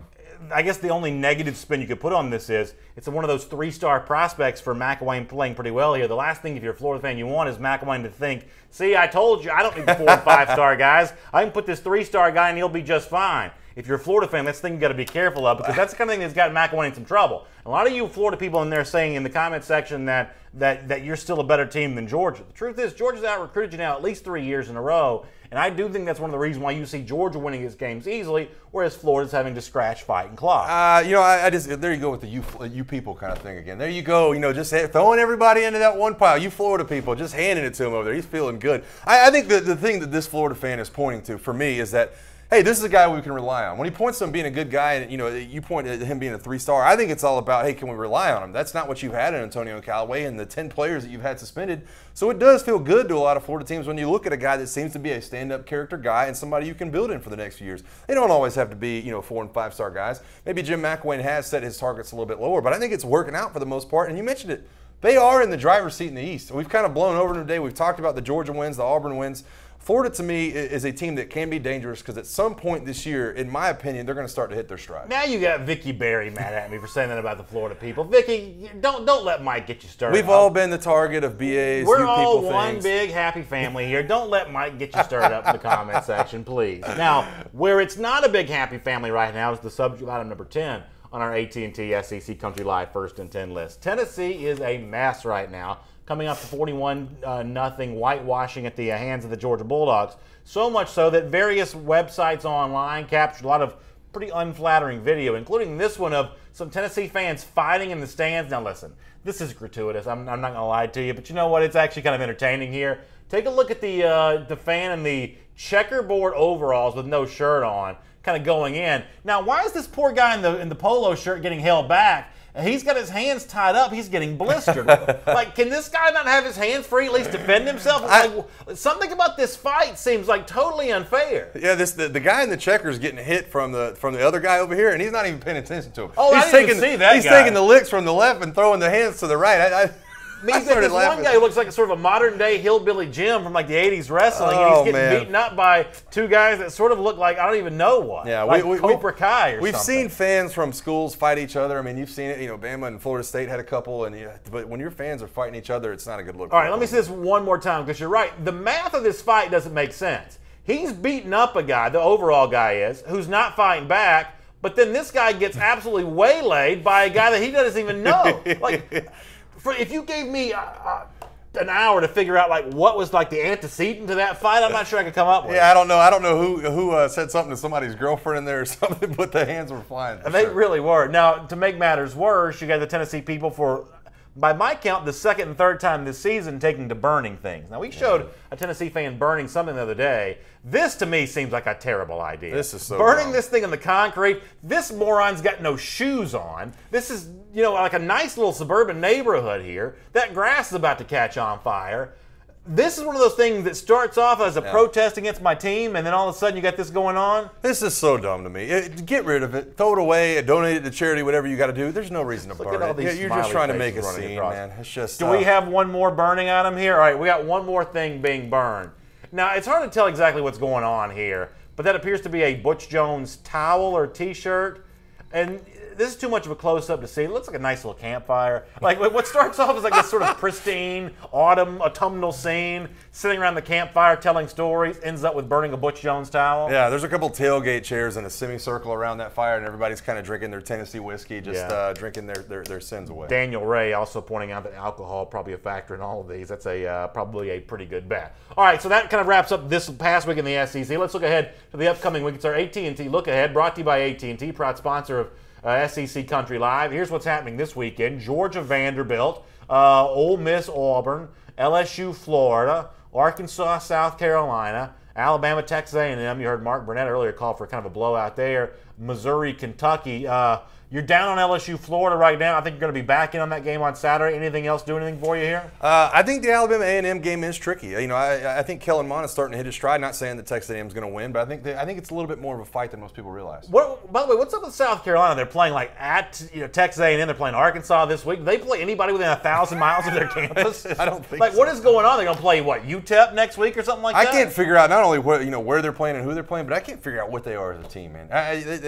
I guess the only negative spin you could put on this is it's one of those 3-star prospects for McElwain playing pretty well here. The last thing, if you're a Florida fan, you want is McElwain to think, see, I told you, I don't need the 4- and 5-star guys. I can put this 3-star guy and he'll be just fine. If you're a Florida fan, that's the thing you got to be careful of, because that's the kind of thing that's got McElwain in some trouble. A lot of you Florida people in there saying in the comment section that you're still a better team than Georgia. The truth is, Georgia's out-recruited you now at least 3 years in a row, and I do think that's one of the reasons why you see Georgia winning his games easily, whereas Florida's having to scratch, fight, and claw. I just there you go with the you people kind of thing again. There you go, just throwing everybody into that one pile. You Florida people, just handing it to him over there. He's feeling good. I think the thing that this Florida fan is pointing to for me is that, hey, this is a guy we can rely on. When he points to him being a good guy and, you point at him being a 3-star, I think it's all about, hey, can we rely on him? That's not what you've had in Antonio Callaway and the 10 players that you've had suspended. So it does feel good to a lot of Florida teams when you look at a guy that seems to be a stand-up character guy and somebody you can build in for the next few years. They don't always have to be, 4- and 5-star guys. Maybe Jim McElwain has set his targets a little bit lower, but I think it's working out for the most part. And you mentioned it. They are in the driver's seat in the East. We've kind of blown over today. We've talked about the Georgia wins, the Auburn wins. Florida, to me, is a team that can be dangerous because at some point this year, in my opinion, they're going to start to hit their stride. Now you got Vicky Berry mad at me for saying that about the Florida people. Vicky, don't let Mike get you started. We've all been the target of BA's We're you all people one things. Big happy family here. Don't let Mike get you stirred up in the comment section, please. Now, where it's not a big happy family right now is the subject item number 10 on our AT&T SEC Country Live 1st and 10 list. Tennessee is a mess right now. coming up to 41-0 whitewashing at the hands of the Georgia Bulldogs. So much so that various websites online captured a lot of pretty unflattering video, including this one of some Tennessee fans fighting in the stands. Now listen, this is gratuitous. I'm not going to lie to you, but you know what? It's actually kind of entertaining here. Take a look at the fan in the checkerboard overalls with no shirt on, kind of going in. Now, why is this poor guy in the polo shirt getting held back? He's got his hands tied up. He's getting blistered. Like, can this guy not have his hands free, at least defend himself? Something about this fight seems like totally unfair. Yeah, the guy in the checkers getting hit from the other guy over here, and he's not even paying attention to him. Oh, I didn't even see that He's taking the licks from the left and throwing the hands to the right. This one guy who looks like a sort of a modern-day hillbilly Jim from like the 80s wrestling, and he's getting beaten up by two guys that sort of look like I don't even know what. Yeah, like Cobra Kai or something. We've seen fans from schools fight each other. I mean, you've seen it. You know, Bama and Florida State had a couple, but when your fans are fighting each other, it's not a good look. All right, let me say this one more time because you're right. The math of this fight doesn't make sense. He's beating up a guy, the overall guy is, who's not fighting back, but then this guy gets absolutely waylaid by a guy that he doesn't even know. Like, if you gave me an hour to figure out like what was like the antecedent to that fight, I'm not sure I could come up with. Yeah, I don't know. I don't know who said something to somebody's girlfriend in there or something, but the hands were flying. They really were. Now, to make matters worse, you got the Tennessee people for, by my count, the second and third time this season taking to burning things. Now, we showed a Tennessee fan burning something the other day. This, to me, seems like a terrible idea. This is so burning dumb. this thing in the concrete. This moron's got no shoes on. This is, you know, like a nice little suburban neighborhood here. That grass is about to catch on fire. This is one of those things that starts off as a protest against my team, and then all of a sudden you got this going on. This is so dumb to me. Get rid of it. Throw it away. Donate it to charity, whatever you got to do. There's no reason to burn it. You're just trying to make a scene, man. It's just. Do we have one more burning item here? All right, we got one more thing being burned. Now, it's hard to tell exactly what's going on here, but that appears to be a Butch Jones towel or T-shirt, and this is too much of a close-up to see. It looks like a nice little campfire. Like, what starts off as like this sort of pristine autumnal scene, sitting around the campfire telling stories, ends up with burning a Butch Jones towel. Yeah, there's a couple tailgate chairs in a semicircle around that fire, and everybody's kind of drinking their Tennessee whiskey, just drinking their sins away. Daniel Ray also pointing out that alcohol probably a factor in all of these. That's probably a pretty good bet. All right, so that kind of wraps up this past week in the SEC. Let's look ahead to the upcoming week. It's our AT&T Look Ahead, brought to you by AT&T, proud sponsor of SEC Country Live. Here's what's happening this weekend. Georgia Vanderbilt, Ole Miss Auburn, LSU Florida, Arkansas South Carolina, Alabama Texas A&M. You heard Mark Burnett earlier call for kind of a blowout there. Missouri Kentucky. You're down on LSU Florida right now. I think you're going to be back in on that game on Saturday. Anything else do anything for you here? I think the Alabama A&M game is tricky. You know, I think Kellen Mond is starting to hit his stride. Not saying that Texas A&M is going to win, but I think it's a little bit more of a fight than most people realize. By the way, what's up with South Carolina? They're playing like at Texas A&M. They're playing Arkansas this week. Do they play anybody within 1,000 miles of their campus? I don't think like, so. What is going on? They're going to play what, UTEP next week or something like that? I can't figure out not only where they're playing and who they're playing, but I can't figure out what they are as a team, man.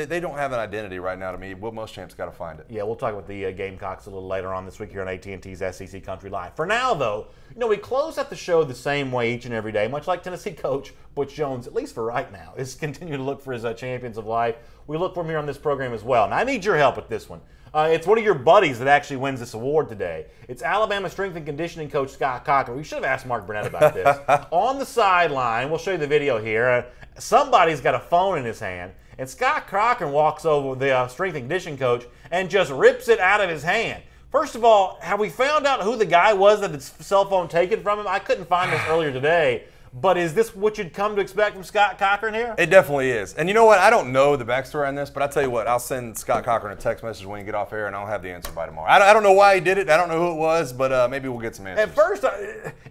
They don't have an identity right now to me. Will Muschamp's got to find it. Yeah, we'll talk about the Gamecocks a little later on this week here on AT&T's SEC Country Live. For now, though, we close out the show the same way each and every day, much like Tennessee coach Butch Jones, at least for right now, is continuing to look for his champions of life. We look for him here on this program as well. Now, I need your help with this one. It's one of your buddies that actually wins this award today. It's Alabama strength and conditioning coach Scott Cochran. We should have asked Mark Burnett about this. On the sideline, we'll show you the video here. Somebody's got a phone in his hand. And Scott Cochran walks over, the strength and conditioning coach, and just rips it out of his hand. First of all, have we found out who the guy was that his cell phone taken from him? I couldn't find this earlier today. But is this what you'd come to expect from Scott Cochran here? It definitely is. And you know what? I don't know the backstory on this, but I'll tell you what. I'll send Scott Cochran a text message when you get off air, and I'll have the answer by tomorrow. I don't know why he did it. I don't know who it was, but maybe we'll get some answers. At first,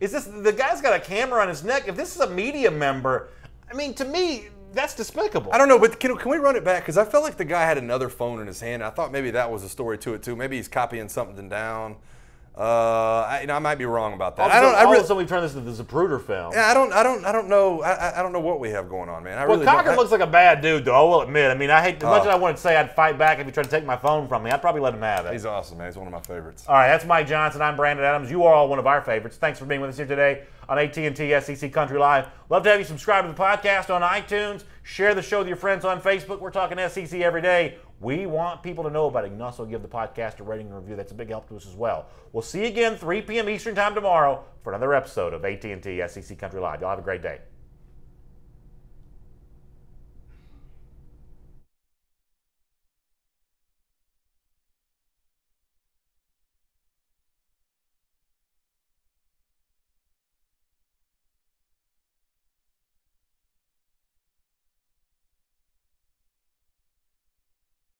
is this the guy's got a camera on his neck? If this is a media member, I mean, to me, that's despicable. I don't know, but can we run it back? Because I felt like the guy had another phone in his hand. I thought maybe that was a story to it, too. Maybe he's copying something down. I might be wrong about that. All of a sudden we turn this into the Zapruder film. Yeah, I don't know. I don't know what we have going on, man. Cochran looks like a bad dude, though. I will admit. I mean, I hate as much as I want to say I'd fight back if he tried to take my phone from me. I'd probably let him have it. He's awesome, man. He's one of my favorites. All right, that's Mike Johnson. I'm Brandon Adams. You are all one of our favorites. Thanks for being with us here today on AT&T SEC Country Live. Love to have you subscribe to the podcast on iTunes. Share the show with your friends on Facebook. We're talking SEC every day. We want people to know about it. You can also give the podcast a rating and review. That's a big help to us as well. We'll see you again 3 p.m. Eastern Time tomorrow for another episode of AT&T SEC Country Live. Y'all have a great day.